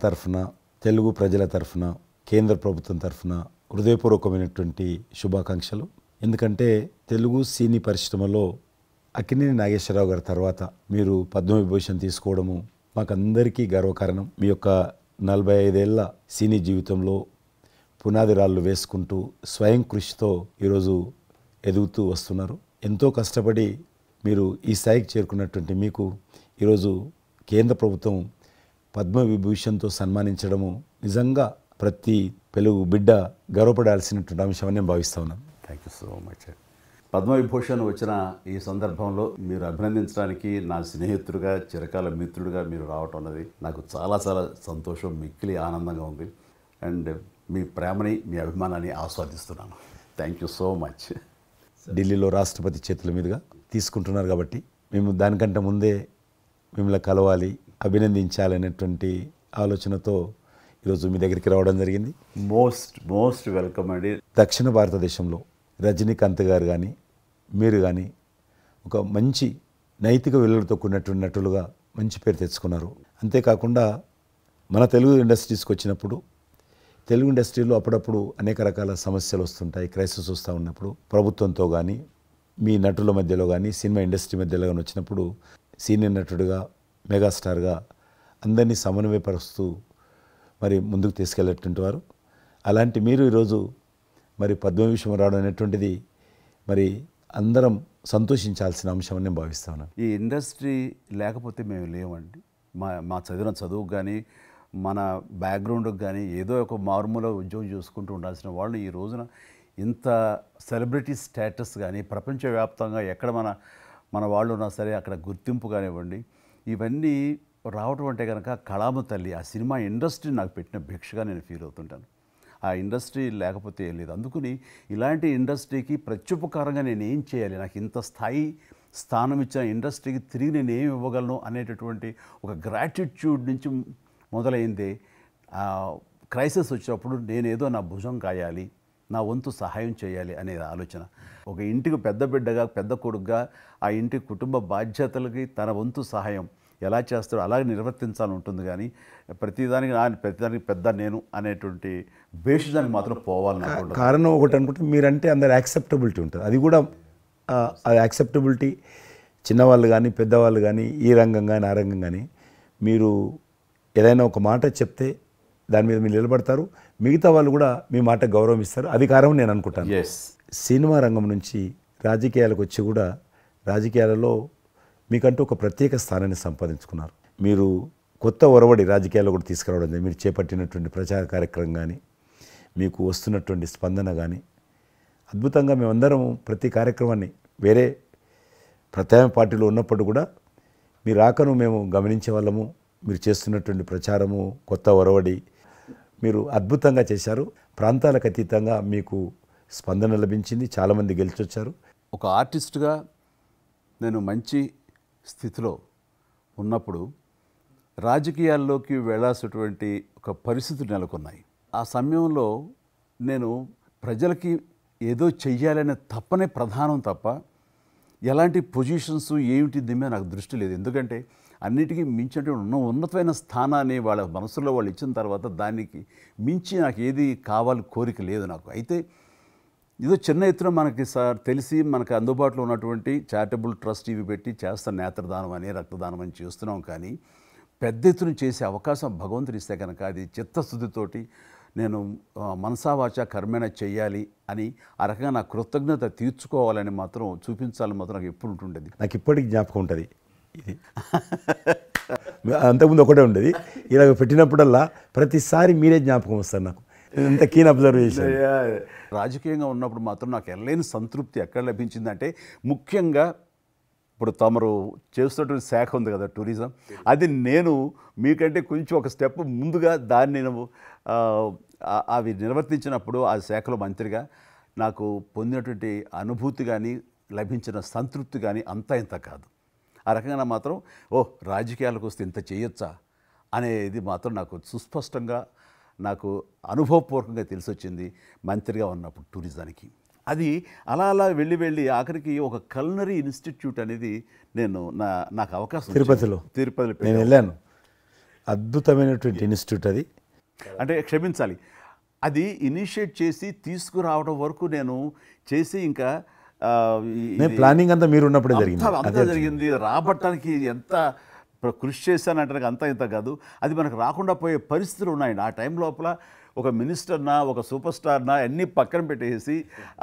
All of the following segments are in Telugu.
తరఫున తెలుగు ప్రజల తరఫున కేంద్ర ప్రభుత్వం తరఫున హృదయపూర్వకమైనటువంటి శుభాకాంక్షలు. ఎందుకంటే తెలుగు సినీ పరిశ్రమలో అక్కినేని నాగేశ్వరరావు గారి తర్వాత మీరు పద్మవిభూషణ్ తీసుకోవడము మాకందరికీ గర్వకారణం. మీ యొక్క 45 ఏళ్ల సినీ జీవితంలో పునాది రాళ్ళు వేసుకుంటూ స్వయం కృషితో ఈరోజు ఎదుగుతూ వస్తున్నారు. ఎంతో కష్టపడి మీరు ఈ స్థాయికి చేరుకున్నటువంటి మీకు ఈరోజు కేంద్ర ప్రభుత్వం పద్మవిభూషణ్తో సన్మానించడము నిజంగా ప్రతి తెలుగు బిడ్డ గర్వపడాల్సినటువంటి అంశం నేను భావిస్తా ఉన్నాను. Thank you so much. Padma Vibhushan వచ్చిన ఈ సందర్భంలో మీరు అభినందించడానికి నా స్నేహితుడిగా చిరకాల మిత్రుడిగా మీరు రావటం అన్నది నాకు చాలా చాలా సంతోషం, మిక్కిలి ఆనందంగా ఉంది. అండ్ మీ ప్రేమని మీ అభిమానాన్ని ఆస్వాదిస్తున్నాను. Thank you so much. ఢిల్లీలో రాష్ట్రపతి చేతుల మీదుగా తీసుకుంటున్నారు కాబట్టి మేము దానికంటే ముందే మిమ్మల్ని కలవాలి, అభినందించాలనేటువంటి ఆలోచనతో ఈరోజు మీ దగ్గరికి రావడం జరిగింది. మోస్ట్ వెల్కమ్ అండి. దక్షిణ భారతదేశంలో రజనీకాంత్ గారు కానీ మీరు కానీ ఒక మంచి నైతిక విలువలతో కూడినటువంటి నటులుగా మంచి పేరు తెచ్చుకున్నారు. అంతేకాకుండా మన తెలుగు ఇండస్ట్రీస్కి వచ్చినప్పుడు తెలుగు ఇండస్ట్రీలో అప్పుడప్పుడు అనేక రకాల సమస్యలు వస్తుంటాయి, క్రైసిస్ వస్తూ ఉన్నప్పుడు ప్రభుత్వంతో కానీ మీ నటుల మధ్యలో కానీ సినిమా ఇండస్ట్రీ మధ్యలో కానీ వచ్చినప్పుడు సీనియర్ నటుడిగా మెగాస్టార్గా అందరినీ సమన్వయపరుస్తూ మరి ముందుకు తీసుకెళ్ళేటువంటి వారు. అలాంటి మీరు ఈరోజు మరి పద్మవిభూషణ్ రావడం అనేటువంటిది మరి అందరం సంతోషించాల్సిన అంశం అని నేను భావిస్తాను. ఈ ఇండస్ట్రీ లేకపోతే మేము లేవండి. మా చదివిన చదువుకు కానీ మన బ్యాక్గ్రౌండ్కి కానీ ఏదో ఒక మారుమూల ఉద్యోగం చూసుకుంటూ ఉండాల్సిన వాళ్ళు ఈ రోజున ఇంత సెలబ్రిటీ స్టేటస్ కానీ ప్రపంచవ్యాప్తంగా ఎక్కడ మన వాళ్ళు ఉన్నా సరే అక్కడ గుర్తింపు కానివ్వండి, ఇవన్నీ రావటం అంటే కనుక కళామ తల్లి ఆ సినిమా ఇండస్ట్రీ నాకు పెట్టిన భిక్షగా నేను ఫీల్ అవుతుంటాను. ఆ ఇండస్ట్రీ లేకపోతే ఏం లేదు. అందుకని ఇలాంటి ఇండస్ట్రీకి ప్రత్యుపకారంగా నేను ఏం చేయాలి, నాకు ఇంత స్థానం ఇచ్చిన ఇండస్ట్రీకి తిరిగి నేను ఏమి ఇవ్వగలను అనేటటువంటి ఒక గ్రాటిట్యూడ్ నుంచి మొదలైంది. క్రైసిస్ వచ్చినప్పుడు నేనేదో నా భుజం కాయాలి, నా వంతు సహాయం చేయాలి అనే ఆలోచన. ఒక ఇంటికి పెద్ద బిడ్డగా పెద్ద కొడుకుగా ఆ ఇంటి కుటుంబ బాధ్యతలకి తన వంతు సహాయం ఎలా చేస్తాడో అలాగే నిర్వర్తించాలని ఉంటుంది. కానీ ప్రతిదానికి పెద్ద నేను అనేటువంటి బేషిజానికి మాత్రం పోవాలని కారణం ఒకటి అనుకుంటే మీరంటే అందరు యాక్సెప్టబిలిటీ ఉంటుంది. అది కూడా ఆ యాక్సెప్టబిలిటీ చిన్నవాళ్ళు కానీ పెద్దవాళ్ళు కానీ ఈ రంగం కానీ ఆ రంగం కానీ మీరు ఏదైనా ఒక మాట చెప్తే దాని మీద మీరు నిలబడతారు, మిగతా వాళ్ళు కూడా మీ మాట గౌరవం ఇస్తారు. అది కారణం నేను అనుకుంటాను. సినిమా రంగం నుంచి రాజకీయాలకు వచ్చి కూడా రాజకీయాలలో మీకంటూ ఒక ప్రత్యేక స్థానాన్ని సంపాదించుకున్నారు. మీరు కొత్త ఒరవడి రాజకీయాల్లో కూడా తీసుకురావడం, మీరు చేపట్టినటువంటి ప్రచార కార్యక్రమం కానీ మీకు వస్తున్నటువంటి స్పందన కానీ అద్భుతంగా మేమందరం ప్రతి కార్యక్రమాన్ని వేరే ప్రత్యామ్నాయ పార్టీలో ఉన్నప్పుడు కూడా మీ రాకను మేము గమనించే వాళ్ళము. మీరు చేస్తున్నటువంటి ప్రచారము కొత్త ఒరవడి మీరు అద్భుతంగా చేశారు. ప్రాంతాలకు అతీతంగా మీకు స్పందన లభించింది, చాలామంది గెలిచొచ్చారు. ఒక ఆర్టిస్ట్గా నేను మంచి స్థితిలో ఉన్నప్పుడు రాజకీయాల్లోకి వెళ్ళాల్సినటువంటి ఒక పరిస్థితులు నెలకొన్నాయి. ఆ సమయంలో నేను ప్రజలకి ఏదో చెయ్యాలనే తప్పనే ప్రధానం తప్ప ఎలాంటి పొజిషన్స్ ఏమిటి దీని మీద నాకు దృష్టి లేదు. ఎందుకంటే అన్నిటికీ మించినటువంటి ఉన్నతమైన స్థానాన్ని వాళ్ళ మనసులో వాళ్ళు ఇచ్చిన తర్వాత దానికి మించి నాకు ఏది కావాలి కోరిక లేదు నాకు. అయితే ఏదో చిన్న ఎత్తున మనకి తెలిసి మనకు అందుబాటులో ఉన్నటువంటి చారిటబుల్ ట్రస్ట్ ఇవి పెట్టి చేస్తాను, నేత్రదానం అని రక్తదానం అని చేస్తున్నాం. కానీ పెద్ద ఎత్తున చేసే అవకాశం భగవంతుడు ఇస్తే కనుక అది చిత్తశుద్ధితోటి నేను మనసావాచ కర్మేణ చెయ్యాలి అని ఆ రకంగా నా కృతజ్ఞత తీర్చుకోవాలని మాత్రం చూపించాలని మాత్రం నాకు ఎప్పుడు ఉంటుండేది. నాకు ఇప్పటికి జ్ఞాపకం ఉంటుంది. ఇది అంతకుముందు ఒకటే ఉండేది, ఇలా పెట్టినప్పుడల్లా ప్రతిసారి మీరే జ్ఞాపకం వస్తారు. నాకు ఎంత కీన్ అబ్జర్వేషన్. రాజకీయంగా ఉన్నప్పుడు మాత్రం నాకు ఎనలేని సంతృప్తి ఎక్కడ లభించిందంటే, ముఖ్యంగా ఇప్పుడు తమరు చేస్తున్నటువంటి శాఖ ఉంది కదా టూరిజం, అది నేను మీకంటే కొంచెం ఒక స్టెప్ ముందుగా దాన్ని నేను అవి నిర్వర్తించినప్పుడు ఆ శాఖలో మంత్రిగా నాకు పొందినటువంటి అనుభూతి కానీ లభించిన సంతృప్తి కానీ అంతా ఇంత కాదు. ఆ రకంగా మాత్రం రాజకీయాలకు వస్తే ఇంత చేయొచ్చా అనేది మాత్రం నాకు సుస్పష్టంగా నాకు అనుభవపూర్వకంగా తెలిసొచ్చింది మంత్రిగా ఉన్నప్పుడు టూరిజానికి. అది అలా అలా వెళ్ళి ఆఖరికి ఒక కల్నరీ ఇన్స్టిట్యూట్ అనేది నాకు అవకాశం తిరుపతిలో నేను వెళ్ళాను. అద్భుతమైనటువంటి ఇన్స్టిట్యూట్ అది. అంటే క్షమించాలి, అది ఇనిషియేట్ చేసి తీసుకురావడం వరకు నేను చేసి ఇంకా నేను ప్లానింగ్ అంతా మీరు ఉన్నప్పుడే జరిగింది. అంతా జరిగింది. రాబట్టడానికి ఎంత కృషి చేశానంటే అంతా ఇంత కాదు, అది మనకు రాకుండా పోయే పరిస్థితులు ఉన్నాయండి. ఆ టైం లోపల ఒక మినిస్టర్నా ఒక సూపర్ స్టార్నా అన్నీ పక్కన పెట్టేసి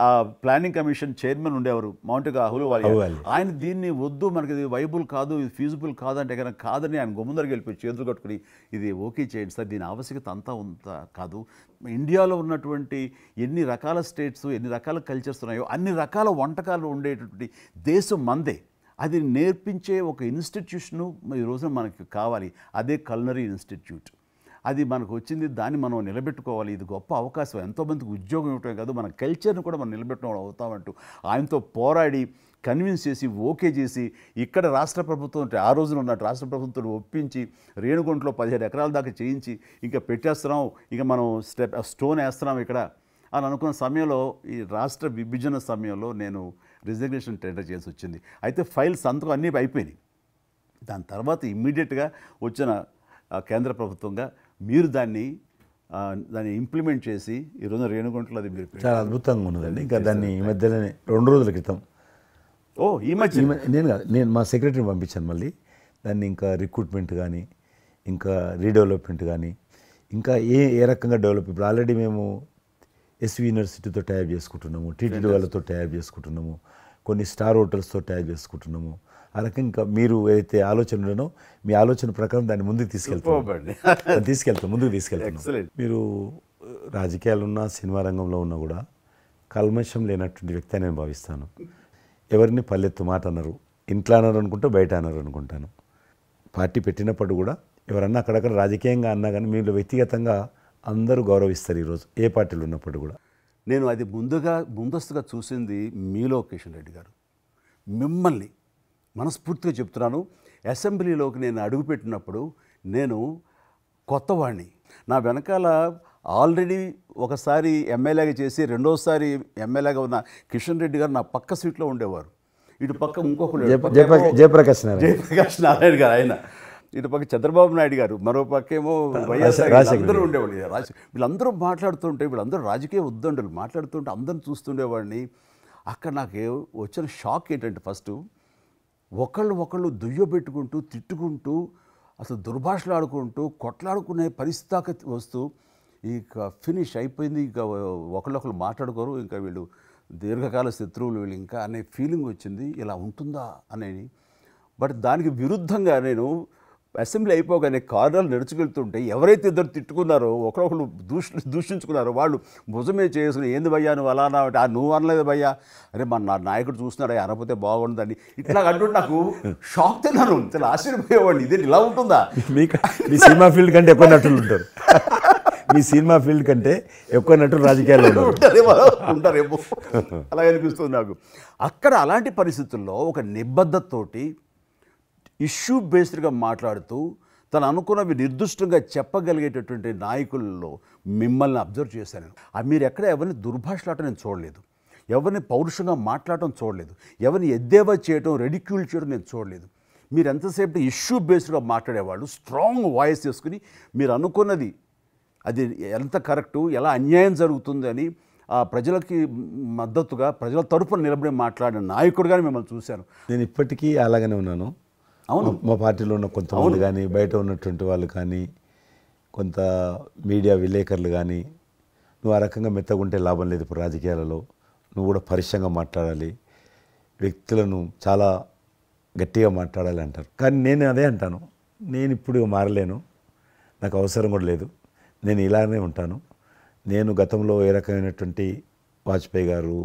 ఆ ప్లానింగ్ కమిషన్ చైర్మన్ ఉండేవారు మౌంటిగా అహ్లూవాలియా. ఆయన దీన్ని వద్దు, మనకి ఇది వైబుల్ కాదు, ఇది ఫీజిబుల్ కాదంటే కనుక కాదని ఆయన గుమ్మదరికి వెళ్ళిపోయి చేతులు కట్టుకుని ఇది ఓకే చేయండి సార్, దీని ఆవశ్యకత అంతా కాదు. ఇండియాలో ఉన్నటువంటి ఎన్ని రకాల స్టేట్స్, ఎన్ని రకాల కల్చర్స్ ఉన్నాయో అన్ని రకాల వంటకాలు ఉండేటటువంటి దేశం మందే. అది నేర్పించే ఒక ఇన్స్టిట్యూషను ఈ రోజున మనకి కావాలి. అదే కల్నరీ ఇన్స్టిట్యూట్. అది మనకు వచ్చింది, దాన్ని మనం నిలబెట్టుకోవాలి. ఇది గొప్ప అవకాశం, ఎంతోమందికి ఉద్యోగం ఇవ్వటమే కాదు, మన కల్చర్ని కూడా మనం నిలబెట్టుకోవడం అవుతామంటూ ఆయనతో పోరాడి కన్విన్స్ చేసి ఓకే చేసి ఇక్కడ రాష్ట్ర ప్రభుత్వం ఆ రోజున ఉన్నట్టు రాష్ట్ర ప్రభుత్వం ఒప్పించి రేణుగుంటలో 15 ఎకరాల దాకా చేయించి ఇంకా పెట్టేస్తున్నాం, ఇంకా మనం స్టోన్ వేస్తున్నాం ఇక్కడ అని అనుకున్న సమయంలో ఈ రాష్ట్ర విభజన సమయంలో నేను రిజిగ్నేషన్ టెండర్ చేసి వచ్చింది. అయితే ఫైల్స్ సంతకం అన్నీ అయిపోయినాయి. దాని తర్వాత ఇమ్మీడియట్గా వచ్చిన కేంద్ర ప్రభుత్వంగా మీరు దాన్ని ఇంప్లిమెంట్ చేసి ఈరోజు రేణుగుంటలో అది మీరు చాలా అద్భుతంగా ఉన్నదండి. ఇంకా దాన్ని ఈ మధ్యలోనే 2 రోజుల క్రితం ఈ మధ్య నేను మా సెక్రటరీని పంపించాను. మళ్ళీ దాన్ని ఇంకా రిక్రూట్మెంట్ కానీ ఇంకా రీడెవలప్మెంట్ కానీ ఇంకా ఏ రకంగా డెవలప్. ఇప్పుడు ఆల్రెడీ మేము ఎస్వి యూనివర్సిటీతో టైప్ చేసుకుంటున్నాము, టీటీడీ వాళ్ళతో టైప్ చేసుకుంటున్నాము, కొన్ని స్టార్ హోటల్స్తో టైప్ చేసుకుంటున్నాము. ఆ రకంగా ఇంకా మీరు ఏదైతే ఆలోచన ఉండనో మీ ఆలోచన ప్రకారం దాన్ని ముందుకు ముందుకు తీసుకెళ్తాం. మీరు రాజకీయాలు ఉన్నా సినిమా రంగంలో ఉన్నా కూడా కల్మషం లేనటువంటి వ్యక్తి అని నేను భావిస్తాను. ఎవరిని పల్లెత్తు మాట అన్నారు, ఇంట్లో అన్నారు అనుకుంటే బయట అన్నారు అనుకుంటాను. పార్టీ పెట్టినప్పుడు కూడా ఎవరన్నా అక్కడక్కడ రాజకీయంగా అన్నా కానీ మీరు వ్యక్తిగతంగా అందరూ గౌరవిస్తారు ఈరోజు ఏ పార్టీలు ఉన్నప్పుడు కూడా. నేను అది ముందస్తుగా చూసింది మీలో కిషన్ రెడ్డి గారు. మిమ్మల్ని మనస్ఫూర్తిగా చెప్తున్నాను, అసెంబ్లీలోకి నేను అడుగుపెట్టినప్పుడు నేను కొత్తవాడిని. నా వెనకాల ఆల్రెడీ ఒకసారి ఎమ్మెల్యేగా చేసి రెండోసారి ఎమ్మెల్యేగా ఉన్న కిషన్ రెడ్డి గారు నా పక్క సీట్లో ఉండేవారు. ఇటు పక్క ఇంకొకరు జయప్రకాష్ నారాయణ గారు, ఆయన ఇటు పక్క చంద్రబాబు నాయుడు గారు, మరో పక్కేమో వైఎస్ఆర్ అందరూ ఉండేవాళ్ళు. వీళ్ళందరూ మాట్లాడుతుంటే, వీళ్ళందరూ రాజకీయ ఉద్దండులు మాట్లాడుతుంటే అందరూ చూస్తుండేవాడిని. అక్కడ నాకు వచ్చిన షాక్ ఏంటంటే ఫస్ట్ ఒకళ్ళు దుయ్యబెట్టుకుంటూ తిట్టుకుంటూ అసలు దుర్భాషలు ఆడుకుంటూ కొట్లాడుకునే పరిస్థితి దాకా వస్తూ ఇక ఫినిష్ అయిపోయింది, ఇక ఒకళ్ళొకళ్ళు మాట్లాడుకోరు, ఇంకా వీళ్ళు దీర్ఘకాల శత్రువులు వీళ్ళు ఇంకా అనే ఫీలింగ్ వచ్చింది. ఇలా ఉంటుందా అనేది. బట్ దానికి విరుద్ధంగా నేను అసెంబ్లీ అయిపోగానే కారులో నడుచుకెళ్తుంటే ఎవరైతే ఇద్దరు తిట్టుకున్నారో ఒకరొకరు దూషించుకున్నారో వాళ్ళు భుజమే చేసుకుని ఏంది భయ్యా నువ్వు అలా అంటే నువ్వు అనలేదు భయ్యా, అరే నా నాయకుడు చూస్తున్నాడు అనకపోతే బాగుండదని ఇట్లా అంటుంటే నాకు షాక్ తిన్నాను. చాలా ఆశ్చర్యపోయేవాడిని, ఇదే ఇలా ఉంటుందా. మీ సినిమా ఫీల్డ్ కంటే ఎక్కువ నటులు ఉంటారు, మీ సినిమా ఫీల్డ్ కంటే ఎక్కువ నటులు రాజకీయాల్లో ఉంటారేమో అలా అనిపిస్తుంది నాకు. అక్కడ అలాంటి పరిస్థితుల్లో ఒక నిబద్ధతతోటి ఇష్యూ బేస్డ్గా మాట్లాడుతూ తను అనుకున్నవి నిర్దిష్టంగా చెప్పగలిగేటటువంటి నాయకుల్లో మిమ్మల్ని అబ్జర్వ్ చేశాను. మీరు ఎక్కడ ఎవరిని దుర్భాషలాటం నేను చూడలేదు, ఎవరిని పౌరుషంగా మాట్లాడటం చూడలేదు, ఎవరిని ఎద్దేవా చేయటం రెడిక్యూల్ చేయడం నేను చూడలేదు. మీరు ఎంతసేపు ఇష్యూ బేస్డ్గా మాట్లాడేవాళ్ళు, స్ట్రాంగ్ వాయిస్ చేసుకుని మీరు అనుకున్నది అది ఎంత కరెక్టు, ఎలా అన్యాయం జరుగుతుంది అని ఆ ప్రజలకి మద్దతుగా ప్రజల తరపున నిలబడి మాట్లాడిన నాయకుడుగానే మిమ్మల్ని చూశాను. నేను ఇప్పటికీ అలాగనే ఉన్నాను. అవును, మా పార్టీలో ఉన్న కొంతమంది కానీ బయట ఉన్నటువంటి వాళ్ళు కానీ కొంత మీడియా విలేకరులు కానీ నువ్వు ఆ రకంగా మెత్తగుంటే లాభం లేదు, ఇప్పుడు రాజకీయాలలో నువ్వు కూడా పరిశ్రమంగా మాట్లాడాలి, వ్యక్తులను చాలా గట్టిగా మాట్లాడాలి అంటారు. కానీ నేను అదే అంటాను, నేను ఇప్పుడు మారలేను, నాకు అవసరం కూడా లేదు, నేను ఇలానే ఉంటాను. నేను గతంలో ఏ రకమైనటువంటి వాజ్పేయి గారు,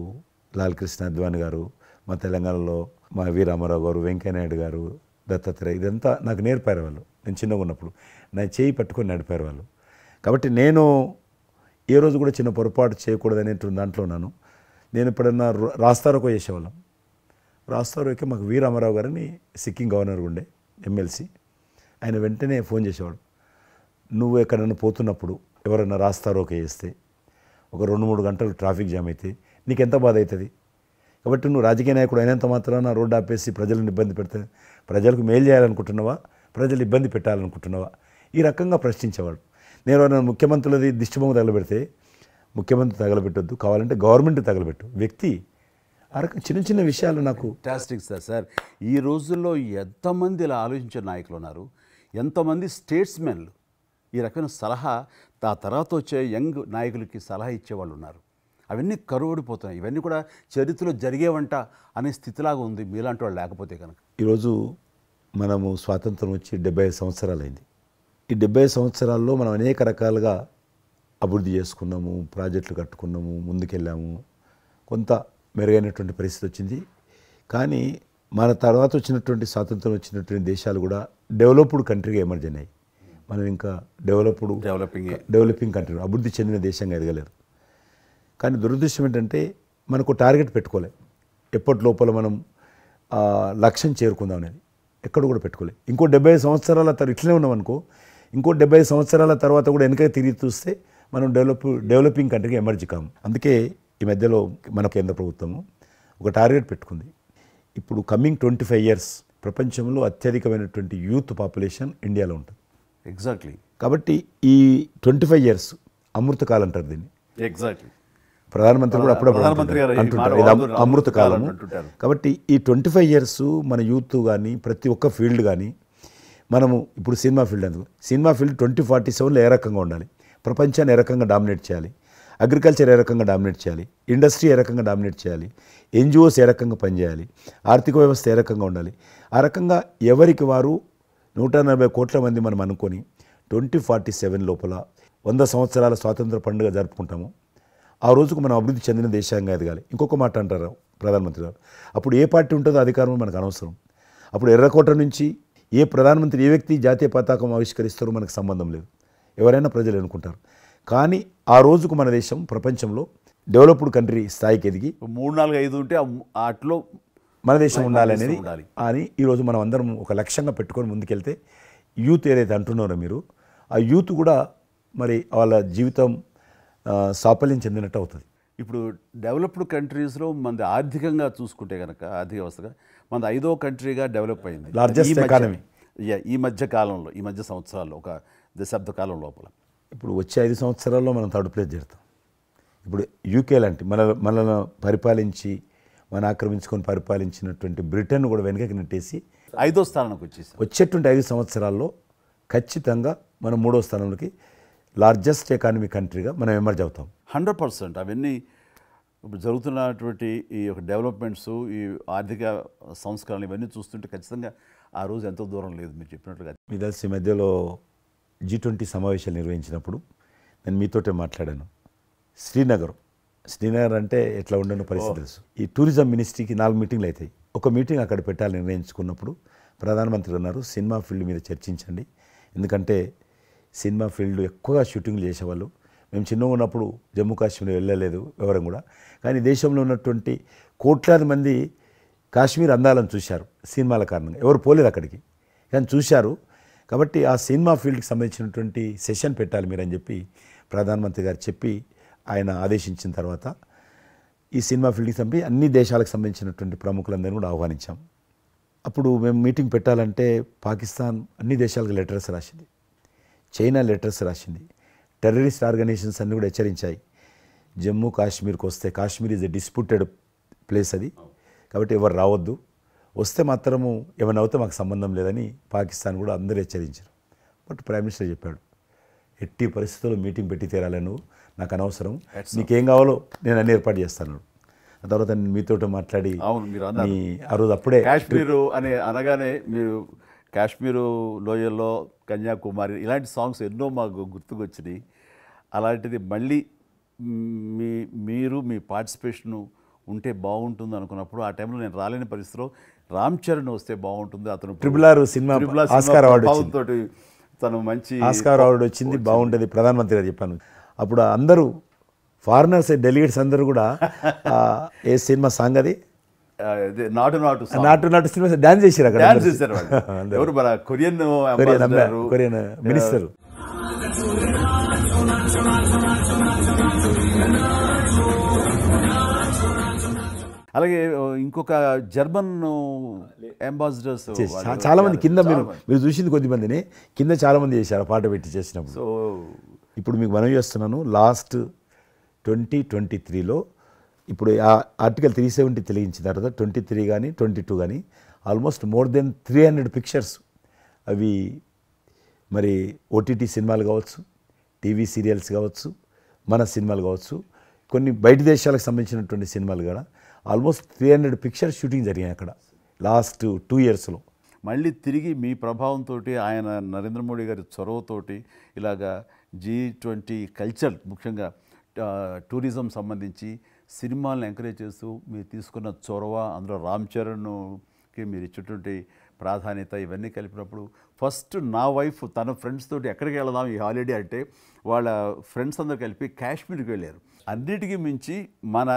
లాల్ కృష్ణ అద్వానీ గారు, మా తెలంగాణలో మా వి రామారావు గారు, వెంకయ్యనాయుడు గారు, దత్తాత్రేయ, ఇదంతా నాకు నేర్పారు వాళ్ళు. నేను చిన్నగా ఉన్నప్పుడు నా చేయి పట్టుకొని నడిపారు వాళ్ళు. కాబట్టి నేను ఏ రోజు కూడా చిన్న పొరపాటు చేయకూడదనేటువంటి దాంట్లో ఉన్నాను. నేను ఎప్పుడన్నా రాస్తారోకో చేసేవాళ్ళం. రాస్తారోకే మాకు వి రామారావు గారిని సిక్కిం గవర్నర్ ఉండే ఎమ్మెల్సీ, ఆయన వెంటనే ఫోన్ చేసేవాడు, నువ్వు ఎక్కడన్నా పోతున్నప్పుడు ఎవరన్నా రాస్తారోకే చేస్తే ఒక 2-3 గంటలు ట్రాఫిక్ జామ్ అయితే నీకెంత బాధ అవుతుంది. కాబట్టి నువ్వు రాజకీయ నాయకుడు అయినంత మాత్రాన రోడ్డు ఆపేసి ప్రజలను ఇబ్బంది పెడితే ప్రజలకు మేలు చేయాలనుకుంటున్నావా, ప్రజలు ఇబ్బంది పెట్టాలనుకుంటున్నావా, ఈ రకంగా ప్రశ్నించేవాడు. నేను ఎవరైనా ముఖ్యమంత్రులది దిష్టిబొమ్మ తగలబెడితే ముఖ్యమంత్రి తగలబెట్టొద్దు, కావాలంటే గవర్నమెంట్ తగలబెట్టు, వ్యక్తి ఆ రకం చిన్న చిన్న విషయాలు నాకు ఫ్యాంటాస్టిక్ సార్. ఈ రోజుల్లో ఎంతమంది ఇలా ఆలోచించే నాయకులు ఉన్నారు, ఎంతమంది స్టేట్స్మెన్లు ఈ రకమైన సలహా ఆ తర్వాత వచ్చే యంగ్ నాయకులకి సలహా ఇచ్చేవాళ్ళు ఉన్నారు. అవన్నీ కరువడిపోతున్నాయి. ఇవన్నీ కూడా చరిత్రలో జరిగేవంట అనే స్థితిలాగా ఉంది మీలాంటి వాళ్ళు లేకపోతే కనుక. ఈరోజు మనము స్వాతంత్రం వచ్చి 75 సంవత్సరాలు అయింది. ఈ 75 సంవత్సరాల్లో మనం అనేక రకాలుగా అభివృద్ధి చేసుకున్నాము, ప్రాజెక్టులు కట్టుకున్నాము, ముందుకెళ్ళాము, కొంత మెరుగైనటువంటి పరిస్థితి వచ్చింది. కానీ మన తర్వాత వచ్చినటువంటి స్వాతంత్రం వచ్చినటువంటి దేశాలు కూడా డెవలప్డ్ కంట్రీగా ఎమర్జ్ అయినాయి. మనం ఇంకా డెవలపింగ్ కంట్రీ, అభివృద్ధి చెందిన దేశంగా ఎదగలేదు. కానీ దురదృష్టం ఏంటంటే మనకు టార్గెట్ పెట్టుకోలే, ఎప్పటి లోపల మనం లక్ష్యం చేరుకుందాం అనేది ఎక్కడ కూడా పెట్టుకోలే. ఇంకో 75 సంవత్సరాల తర్వాత ఇట్లనే ఉన్నాం అనుకో, ఇంకో 75 సంవత్సరాల తర్వాత కూడా వెనక తిరిగి చూస్తే మనం డెవలపింగ్ కంట్రీగా ఎమర్జ్ కాము. అందుకే ఈ మధ్యలో మన కేంద్ర ప్రభుత్వము ఒక టార్గెట్ పెట్టుకుంది. ఇప్పుడు కమింగ్ 25 years ప్రపంచంలో అత్యధికమైనటువంటి యూత్ పాపులేషన్ ఇండియాలో ఉంటుంది. ఎగ్జాక్ట్లీ. కాబట్టి ఈ 25 years అమృతకాలం అంటారు దీన్ని. ఎగ్జాక్ట్లీ. ప్రధానమంత్రి కూడా అప్పుడప్పుడు అంటుంటారు ఇది అమృతకాలం. కాబట్టి ఈ 25 years మన యూత్ కానీ ప్రతి ఒక్క ఫీల్డ్ కానీ మనము ఇప్పుడు సినిమా ఫీల్డ్ అందుకు సినిమా ఫీల్డ్ 2047లో ఏ రకంగా ఉండాలి, ప్రపంచాన్ని ఏ రకంగా డామినేట్ చేయాలి, అగ్రికల్చర్ ఏ రకంగా డామినేట్ చేయాలి, ఇండస్ట్రీ ఏ రకంగా డామినేట్ చేయాలి, ఎన్జిఓస్ ఏ రకంగా పనిచేయాలి, ఆర్థిక వ్యవస్థ ఏ రకంగా ఉండాలి, ఆ రకంగా ఎవరికి వారు 140 కోట్ల మంది మనం అనుకొని 2047 లోపల 100 సంవత్సరాల స్వాతంత్ర పండుగ జరుపుకుంటాము. ఆ రోజుకు మనం అభివృద్ధి చెందిన దేశంగా ఎదగాలి. ఇంకొక మాట అంటారు ప్రధానమంత్రి గారు, అప్పుడు ఏ పార్టీ ఉంటుందో అధికారం మనకు అనవసరం. అప్పుడు ఎర్రకోట నుంచి ఏ ప్రధానమంత్రి ఏ వ్యక్తి జాతీయ పతాకం ఆవిష్కరిస్తారో మనకు సంబంధం లేదు, ఎవరైనా ప్రజలు అనుకుంటారు. కానీ ఆ రోజుకు మన దేశం ప్రపంచంలో డెవలప్డ్ కంట్రీ స్థాయికి ఎదిగి 3, 4, 5 ఉంటే అట్లో మన దేశం ఉండాలి అనేది అని ఈరోజు మనం అందరం ఒక లక్ష్యంగా పెట్టుకొని ముందుకెళ్తే యూత్ ఏదైతే అంటున్నారో మీరు, ఆ యూత్ కూడా మరి వాళ్ళ జీవితం సాఫల్యం చెందినట్టు అవుతుంది. ఇప్పుడు డెవలప్డ్ కంట్రీస్లో మనది ఆర్థికంగా చూసుకుంటే కనుక ఆర్థిక వ్యవస్థగా మనది 5వ కంట్రీగా డెవలప్ అయింది. లార్జెస్ట్ ఎకానమీ ఈ మధ్య కాలంలో, ఈ మధ్య సంవత్సరాల్లో, ఒక దశాబ్ద కాలం లోపల. ఇప్పుడు వచ్చే 5 సంవత్సరాల్లో మనం థర్డ్ ప్లేస్ చేరుతాం. ఇప్పుడు యూకే లాంటి మనల్ని పరిపాలించి మన ఆక్రమించుకొని పరిపాలించినటువంటి బ్రిటన్ కూడా వెనకకి నెట్టేసి 5వ స్థానానికి వచ్చేసి వచ్చేటువంటి 5 సంవత్సరాల్లో ఖచ్చితంగా మనం 3వ స్థానంలోకి లార్జెస్ట్ ఎకానమీ కంట్రీగా మనం ఎమర్జ్ అవుతాం. 100%. అవన్నీ ఇప్పుడు జరుగుతున్నటువంటి ఈ యొక్క డెవలప్మెంట్స్, ఈ ఆర్థిక సంస్కరణలు ఇవన్నీ చూస్తుంటే ఖచ్చితంగా ఆ రోజు ఎంతో దూరం లేదు మీరు చెప్పినట్లుగా. మీ తెలిసి మధ్యలో G20 సమావేశాలు నిర్వహించినప్పుడు నేను మీతోటే మాట్లాడాను. శ్రీనగర్ అంటే ఎట్లా ఉండని పరిస్థితి తెలుసు. ఈ టూరిజం మినిస్ట్రీకి 4 మీటింగ్లు అవుతాయి. ఒక మీటింగ్ అక్కడ పెట్టాలని నిర్ణయించుకున్నప్పుడు ప్రధానమంత్రి అన్నారు, సినిమా ఫీల్డ్ మీద చర్చించండి, ఎందుకంటే సినిమా ఫీల్డ్ ఎక్కువగా షూటింగ్లు చేసేవాళ్ళు. మేము చిన్నగా ఉన్నప్పుడు జమ్మూ కాశ్మీర్ వెళ్ళలేదు ఎవరం కూడా, కానీ దేశంలో ఉన్నటువంటి కోట్లాది మంది కాశ్మీర్ అందాలను చూశారు సినిమాల కారణంగా. ఎవరు పోలేదు అక్కడికి, కానీ చూశారు. కాబట్టి ఆ సినిమా ఫీల్డ్కి సంబంధించినటువంటి సెషన్ పెట్టాలి మీరు అని చెప్పి ప్రధానమంత్రి గారు చెప్పి ఆయన ఆదేశించిన తర్వాత ఈ సినిమా ఫీల్డ్కి సంబంధించి అన్ని దేశాలకు సంబంధించినటువంటి ప్రముఖులందరినీ కూడా ఆహ్వానించాం. అప్పుడు మేము మీటింగ్ పెట్టాలంటే పాకిస్తాన్ అన్ని దేశాలకు లెటర్స్ రాసింది, చైనా లెటర్స్ రాసింది, టెర్రరిస్ట్ ఆర్గనైజేషన్స్ అన్నీ కూడా హెచ్చరించాయి. జమ్మూ కాశ్మీర్కి వస్తే, Kashmir is a disputed place అది, కాబట్టి ఎవరు రావద్దు, వస్తే మాత్రము ఏమైనా అవుతే మాకు సంబంధం లేదని పాకిస్తాన్ కూడా అందరూ హెచ్చరించారు. బట్ ప్రైమ్ మినిస్టర్ చెప్పాడు, ఎట్టి పరిస్థితుల్లో మీటింగ్ పెట్టి తీరాలి, నువ్వు నాకు అనవసరం, నీకేం కావాలో నేను అన్ని ఏర్పాటు చేస్తాను. ఆ తర్వాత నేను మీతో మాట్లాడి ఆ రోజు అప్పుడే కాశ్మీరు అనగానే మీరు కాశ్మీరు లోయల్లో కన్యాకుమారి ఇలాంటి సాంగ్స్ ఎన్నో మాకు గుర్తుకొచ్చినాయి. అలాంటిది మళ్ళీ మీరు మీ పార్టిసిపేషను ఉంటే బాగుంటుంది అనుకున్నప్పుడు ఆ టైంలో నేను రాలేని పరిస్థితిలో రామ్ చరణ్ వస్తే బాగుంటుంది, అతను RRR సినిమా ఆస్కార్ అవార్డు తోటి తను మంచి ఆస్కార్ అవార్డు వచ్చింది, బాగుంటుంది ప్రధానమంత్రి గారు చెప్పాను. అప్పుడు అందరూ ఫారినర్స్ డెలిగేట్స్ అందరూ కూడా ఏ సినిమా సాంగ్ అది నాటు సినిమా డాన్స్ చేశారు అక్కడ. డాన్స్ చేశారు ఎవరు మన కొరియన్ మినిస్టర్. అలాగే ఇంకొక జర్మన్ అంబాసిడర్స్ చాలా మంది కింద మీరు చూసింది కొద్దిమందిని కింద చాలా మంది చేశారు ఆ పాట పెట్టి చేసినప్పుడు. సో ఇప్పుడు మీకు మనవి చేస్తున్నాను, లాస్ట్ 2023లో ఇప్పుడు ఆ ఆర్టికల్ 370 తెలిగించిన తర్వాత 23 కానీ 22 కానీ ఆల్మోస్ట్ మోర్ దెన్ 300 పిక్చర్స్ అవి మరి ఓటీటీ సినిమాలు కావచ్చు, టీవీ సీరియల్స్ కావచ్చు, మన సినిమాలు కావచ్చు, కొన్ని బయట దేశాలకు సంబంధించినటువంటి సినిమాలు కూడా ఆల్మోస్ట్ 300 పిక్చర్స్ షూటింగ్ జరిగాయి అక్కడ లాస్ట్ 2 ఇయర్స్లో. మళ్ళీ తిరిగి మీ ప్రభావంతో ఆయన నరేంద్ర మోడీ గారి చొరవతోటి ఇలాగా G20 కల్చర్ ముఖ్యంగా టూరిజం సంబంధించి సినిమాలను ఎంకరేజ్ చేస్తూ మీరు తీసుకున్న చొరవ, అందులో రామ్ చరణ్కి మీరు ఇచ్చేటువంటి ప్రాధాన్యత ఇవన్నీ కలిపినప్పుడు ఫస్ట్ నా వైఫ్ తన ఫ్రెండ్స్ తోటి ఎక్కడికి వెళదాం ఈ హాలిడే అంటే వాళ్ళ ఫ్రెండ్స్ అందరూ కలిపి కాశ్మీర్కి వెళ్ళారు. అన్నిటికీ మించి మన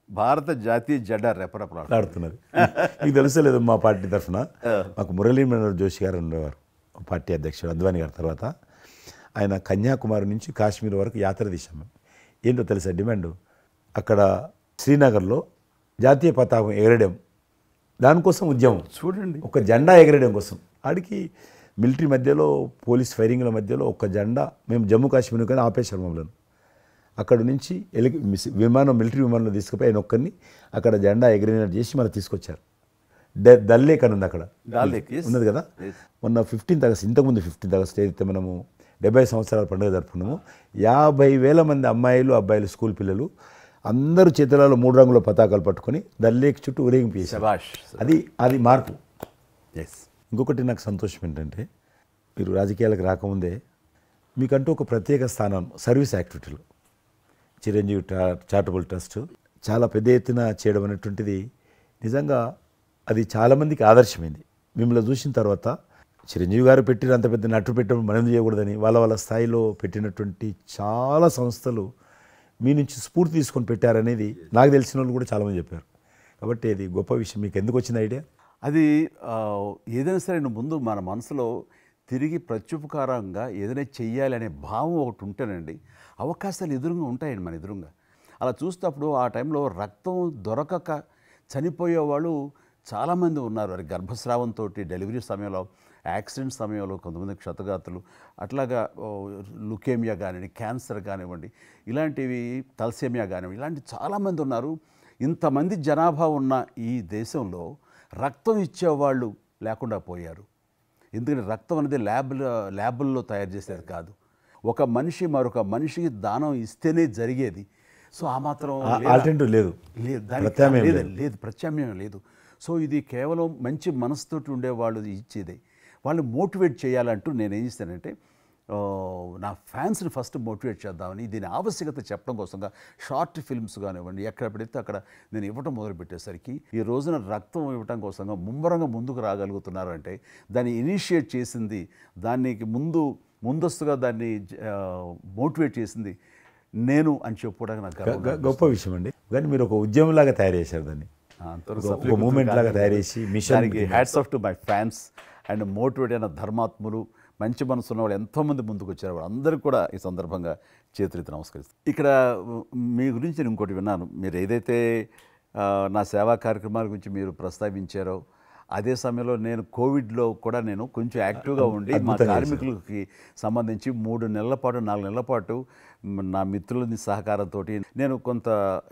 భారత జాతీయ జెండా రెపరెపలాడుతున్నది. మీకు తెలుసలేదు, మా పార్టీ తరఫున మాకు మురళీ మనోహర్ జోషి గారు ఉండేవారు, పార్టీ అధ్యక్షుడు అద్వానీ గారి తర్వాత. ఆయన కన్యాకుమారి నుంచి కాశ్మీర్ వరకు యాత్ర తీసాం మేము. ఏంటో తెలుసా డిమాండ్, అక్కడ శ్రీనగర్లో జాతీయ పతాకం ఎగరడం, దానికోసం ఉద్యమం చూడండి, ఒక జెండా ఎగరడం కోసం. ఆడికి మిలిటరీ మధ్యలో పోలీస్ ఫైరింగ్ల మధ్యలో ఒక జెండా, మేము జమ్మూ కాశ్మీర్ కానీ ఆపేశారు మమ్మల్ని. అక్కడ నుంచి మిలిటరీ విమానంలో తీసుకుపోయి ఆయన ఒక్కరిని అక్కడ జెండా ఎగిరినట్టు చేసి మనం తీసుకొచ్చారు. దల్ లేక్ అని ఉంది అక్కడ, ఉన్నది కదా. మొన్న 15th ఆగస్ట్, ఇంతకుముందు 15th ఆగస్ట్ ఏదైతే మనము 70 సంవత్సరాల పండుగ జరుపుకున్నాము, 50,000 మంది అమ్మాయిలు అబ్బాయిలు స్కూల్ పిల్లలు అందరూ చేతులలో 3 రంగుల పతాకాలు పట్టుకొని దల్ లేక్ చుట్టూ ఊరేగింపు చేశారు. అది మార్పు. ఇంకొకటి నాకు సంతోషం ఏంటంటే, మీరు రాజకీయాలకు రాకముందే మీకంటూ ఒక ప్రత్యేక స్థానం సర్వీస్ యాక్టివిటీలు, చిరంజీవి చారిటబుల్ ట్రస్ట్ చాలా పెద్ద ఎత్తున చేయడం అనేటువంటిది నిజంగా అది చాలామందికి ఆదర్శమైంది. మిమ్మల్ని చూసిన తర్వాత చిరంజీవి గారు పెట్టిన అంత పెద్ద నటు పెట్టడం మనం చేయకూడదని వాళ్ళ స్థాయిలో పెట్టినటువంటి చాలా సంస్థలు మీ నుంచి స్ఫూర్తి తీసుకొని పెట్టారనేది నాకు తెలిసిన వాళ్ళు కూడా చాలామంది చెప్పారు. కాబట్టి అది గొప్ప విషయం. మీకు ఎందుకు వచ్చిన ఐడియా? అది ఏదైనా సరే ముందు మన మనసులో తిరిగి ప్రత్యుపకారంగా ఏదైనా చెయ్యాలి అనే భావం ఒకటి ఉంటేనండి అవకాశాలు ఎదురుగా ఉంటాయండి మన ఎదురుగా. అలా చూసినప్పుడు ఆ టైంలో రక్తం దొరకక చనిపోయే వాళ్ళు చాలామంది ఉన్నారు. అది గర్భస్రావంతో, డెలివరీ సమయంలో, యాక్సిడెంట్ సమయంలో కొంతమంది క్షతగాత్రులు, అట్లాగా లుకేమియా కానివ్వండి, క్యాన్సర్ కానివ్వండి, ఇలాంటివి తలసేమియా కానివ్వండి, ఇలాంటి చాలామంది ఉన్నారు. ఇంతమంది జనాభా ఉన్న ఈ దేశంలో రక్తం ఇచ్చేవాళ్ళు లేకుండా పోయారు. ఎందుకంటే రక్తం అనేది ల్యాబుల్లో తయారు చేసేది కాదు, ఒక మనిషి మరొక మనిషికి దానం ఇస్తేనే జరిగేది. సో ఆ మాత్రం ఆల్టర్నేటివ్ లేదు, ప్రత్యామ్నాయం లేదు. సో ఇది కేవలం మంచి మనసుతోటి ఉండేవాళ్ళు ఇచ్చేదే. వాళ్ళని మోటివేట్ చేయాలంటూ నేను ఏం చేస్తానంటే, నా ఫ్యాన్స్ని ఫస్ట్ మోటివేట్ చేద్దామని దీని ఆవశ్యకత చెప్పడం కోసంగా షార్ట్ ఫిల్మ్స్ కానివ్వండి, ఎక్కడ పెడితే అక్కడ నేను ఇవ్వటం మొదలుపెట్టేసరికి ఈ రోజున రక్తం ఇవ్వటం కోసంగా ముమ్మరంగా ముందుకు రాగలుగుతున్నారు అంటే దాన్ని ఇనిషియేట్ చేసింది, దానికి ముందస్తుగా దాన్ని మోటివేట్ చేసింది నేను అని చెప్పుకోవడానికి నాకు గొప్ప విషయం అండి. కానీ మీరు ఒక ఉద్యమంలాగా తయారు చేశారు దాన్ని, ఒక మూమెంట్ లాగా తయారు చేసి మిషన్కి hats off to my fans and motivate అయిన ధర్మాత్ములు, మంచి మనసు ఉన్న వాళ్ళు ఎంతోమంది ముందుకు వచ్చారు. వాళ్ళందరికీ కూడా ఈ సందర్భంగా చేతులెత్తి నమస్కరిస్తాను. ఇక్కడ మీ గురించి నేను ఇంకోటి విన్నాను, మీరు ఏదైతే నా సేవా కార్యక్రమాల గురించి మీరు ప్రస్తావించారో అదే సమయంలో నేను కోవిడ్లో కూడా నేను కొంచెం యాక్టివ్గా ఉండి మా కార్మికులకి సంబంధించి 3 నెలల పాటు 4 నెలల పాటు నా మిత్రులని సహకారంతో నేను కొంత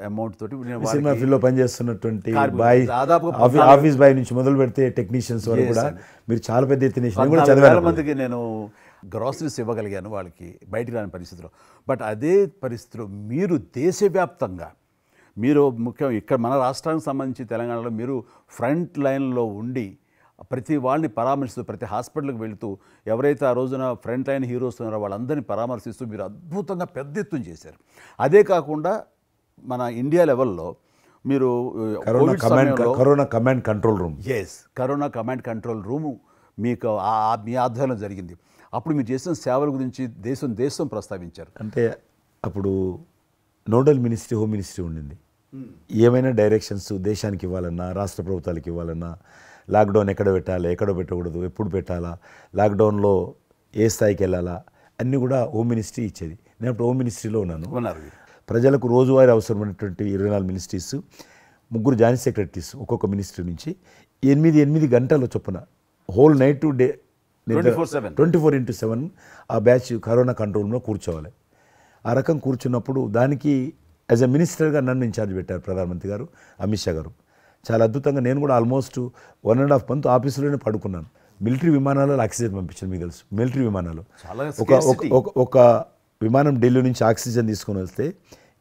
అమౌంట్ తోటి సినిమా ఫీల్డ్లో పనిచేస్తున్నటువంటి ఆఫీస్ బాయ్ నుంచి మొదలు పెడితే టెక్నీషియన్స్ వరకు కూడా మీరు చాలా పెద్ద ఎత్తున 4,000 మందికి నేను గ్రాసరీస్ ఇవ్వగలిగాను వాళ్ళకి బయటికి రాని పరిస్థితిలో. బట్ అదే పరిస్థితిలో మీరు దేశవ్యాప్తంగా మీరు ముఖ్యం ఇక్కడ మన రాష్ట్రానికి సంబంధించి తెలంగాణలో మీరు ఫ్రంట్ లైన్లో ఉండి ప్రతి వాళ్ళని పరామర్శిస్తూ, ప్రతి హాస్పిటల్కి వెళుతూ ఎవరైతే ఆ రోజున ఫ్రంట్ లైన్ హీరోస్ ఉన్నారో వాళ్ళందరినీ పరామర్శిస్తూ మీరు అద్భుతంగా పెద్ద ఎత్తున చేశారు. అదే కాకుండా మన ఇండియా లెవెల్లో మీరు corona command control room, corona command control room మీకు మీ ఆధ్వర్యంలో జరిగింది. అప్పుడు మీరు చేసిన సేవల గురించి దేశం ప్రస్తావించారు. అంటే అప్పుడు నోడల్ మినిస్ట్రీ హోమ్ మినిస్ట్రీ ఉండింది. ఏమైనా డైరెక్షన్స్ దేశానికి ఇవ్వాలన్నా, రాష్ట్ర ప్రభుత్వాలకు ఇవ్వాలన్నా, లాక్డౌన్ ఎక్కడ పెట్టాలి, ఎక్కడ పెట్టకూడదు, ఎప్పుడు పెట్టాలా, లాక్డౌన్లో ఏ స్థాయికి వెళ్ళాలా అన్నీ కూడా హోమ్ మినిస్ట్రీ ఇచ్చేది. నేను అప్పుడు హోమ్ మినిస్ట్రీలో ఉన్నాను. ప్రజలకు రోజువారీ అవసరమైనటువంటి 24 మినిస్ట్రీస్ ముగ్గురు జాయింట్ సెక్రటరీస్ ఒక్కొక్క మినిస్ట్రీ నుంచి 8 గంటల చొప్పున హోల్ నైట్ టు డే 24/7 ఆ బ్యాచ్ కరోనా కంట్రోల్ రూమ్లో కూర్చోవాలి. ఆ రకం కూర్చున్నప్పుడు దానికి యాజ్ ఎ మినిస్టర్గా నన్ను ఇన్ఛార్జ్ పెట్టారు ప్రధానమంత్రి గారు, అమిత్ షా గారు. చాలా అద్భుతంగా నేను కూడా ఆల్మోస్ట్ 1.5 month ఆఫీసులోనే పడుకున్నాను. మిలిటరీ విమానాలలో ఆక్సిజన్ పంపించాను, మీకు తెలుసు. మిలిటరీ విమానాలు ఒక విమానం ఢిల్లీ నుంచి ఆక్సిజన్ తీసుకొని వస్తే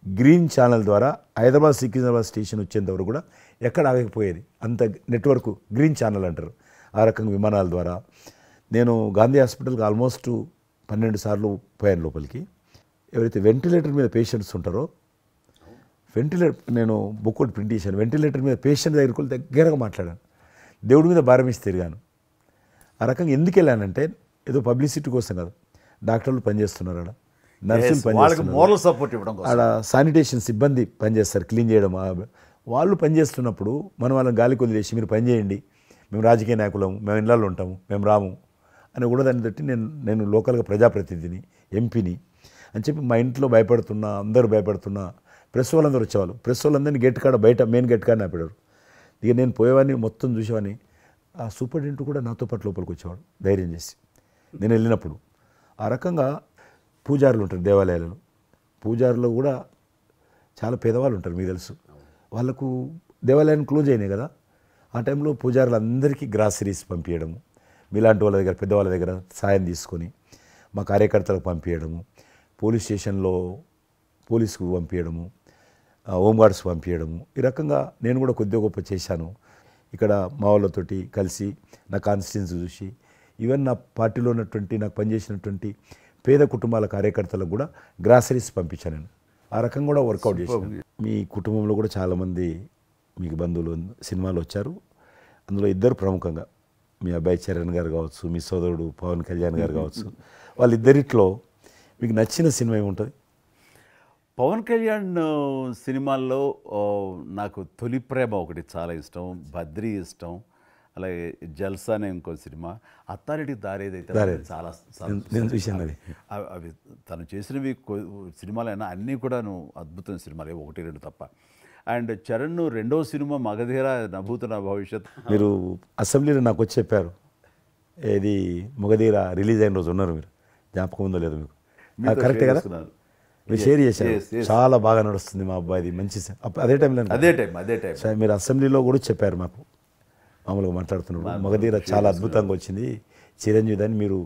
గ్రీన్ ఛానల్ ద్వారా హైదరాబాద్ సికింద్రాబాద్ స్టేషన్ వచ్చేంత వరకు కూడా ఎక్కడ ఆగకపోయేది. అంత నెట్వర్క్ గ్రీన్ ఛానల్ అంటారు. ఆ రకంగా విమానాల ద్వారా నేను గాంధీ హాస్పిటల్కి ఆల్మోస్ట్ 12 సార్లు పోయాను లోపలికి. ఎవరైతే వెంటిలేటర్ మీద పేషెంట్స్ ఉంటారో నేను బుక్ ఒకటి ప్రింట్ చేశాను. వెంటిలేటర్ మీద పేషెంట్ దగ్గరికి వెళ్ళి దగ్గరగా మాట్లాడాను. దేవుడి మీద భారం ఇచ్చి తిరిగాను. ఆ రకంగా ఎందుకు వెళ్ళానంటే ఏదో పబ్లిసిటీ కోసం కాదు. డాక్టర్లు పనిచేస్తున్నారు, ఆడ నర్సులు పనిచేస్తున్నారు, ఆడ శానిటేషన్ సిబ్బంది పనిచేస్తారు, క్లీన్ చేయడం. వాళ్ళు పనిచేస్తున్నప్పుడు మనం వాళ్ళని గాలికి వదిలేసి మీరు పని చేయండి, మేము రాజకీయ నాయకులము, మేము ఇళ్ళల్లో ఉంటాము, మేము రాము అని కూడా దాన్ని బట్టి నేను లోకల్గా ప్రజాప్రతినిధిని, ఎంపీని అని చెప్పి మా ఇంట్లో భయపడుతున్నా, అందరూ భయపడుతున్నా. ప్రెస్ వాళ్ళందరూ వచ్చేవాళ్ళు. ప్రెస్ వాళ్ళందరినీ గేట్ కాడ బయట మెయిన్ గేట్ కాడ ఆపేవారు. ఇక నేను పోయేవాడిని, మొత్తం చూసేవాడిని. ఆ సూపరింటెండెంట్ కూడా నాతో పాటు లోపలికి వచ్చేవాడు ధైర్యం చేసి నేను వెళ్ళినప్పుడు. ఆ రకంగా పూజారులు ఉంటారు దేవాలయాలలో. పూజారులు కూడా చాలా పేదవాళ్ళు ఉంటారు, మీకు తెలుసు. వాళ్ళకు దేవాలయాన్ని క్లోజ్ అయినాయి కదా. ఆ టైంలో పూజారులు అందరికీ గ్రాసరీస్ పంపించడము, మీలాంటి వాళ్ళ దగ్గర పెద్దవాళ్ళ దగ్గర సాయం తీసుకొని మా కార్యకర్తలకు పంపించడము, పోలీస్ స్టేషన్లో పోలీసుకు పంపించడము, హోంగార్డ్స్ పంపించడము. ఈ రకంగా నేను కూడా కొద్దిగా గొప్ప చేశాను. ఇక్కడ మా వాళ్ళతోటి కలిసి నా కాన్స్టిట్యున్సీ చూసి ఈవెన్ నా పార్టీలో ఉన్నటువంటి నాకు పనిచేసినటువంటి పేద కుటుంబాల కార్యకర్తలకు కూడా గ్రాసరీస్ పంపించాను నేను. ఆ రకంగా కూడా వర్కౌట్ చేశాను. మీ కుటుంబంలో కూడా చాలామంది మీకు బంధువులు సినిమాలు వచ్చారు. అందులో ఇద్దరు ప్రముఖంగా, మీ అబ్బాయి చరణ్ గారు కావచ్చు, మీ సోదరుడు పవన్ కళ్యాణ్ గారు కావచ్చు. వాళ్ళిద్దరిట్లో మీకు నచ్చిన సినిమా ఏముంటుంది? పవన్ కళ్యాణ్ సినిమాల్లో నాకు తొలి ప్రేమ ఒకటి చాలా ఇష్టం, బద్రీ ఇష్టం, అలాగే జల్సా అనే ఇంకో సినిమా, అత్తారింటికి దారేదైతే చాలా నేను చూశాను. అది అవి తను చేసినవి సినిమాలైనా అన్నీ కూడాను అద్భుతమైన సినిమాలు, 1-2 తప్ప. అండ్ చరణ్ రెండో సినిమా మగధీర నభూత నా భవిష్యత్. మీరు అసెంబ్లీలో నాకు వచ్చి చెప్పారు, ఏది మగధీర రిలీజ్ అయిన రోజు ఉన్నారు మీరు, జ్ఞాపకం ఉందో లేదో మీకు? కరెక్టే కదా, మీరు షేర్ చేశారు. చాలా బాగా నడుస్తుంది మా అబ్బాయిది, మంచి అదే టైం సార్ మీరు అసెంబ్లీలో కూడా చెప్పారు మాకు, మామూలుగా మాట్లాడుతున్నారు. మగధీర చాలా అద్భుతంగా వచ్చింది, చిరంజీవి అని మీరు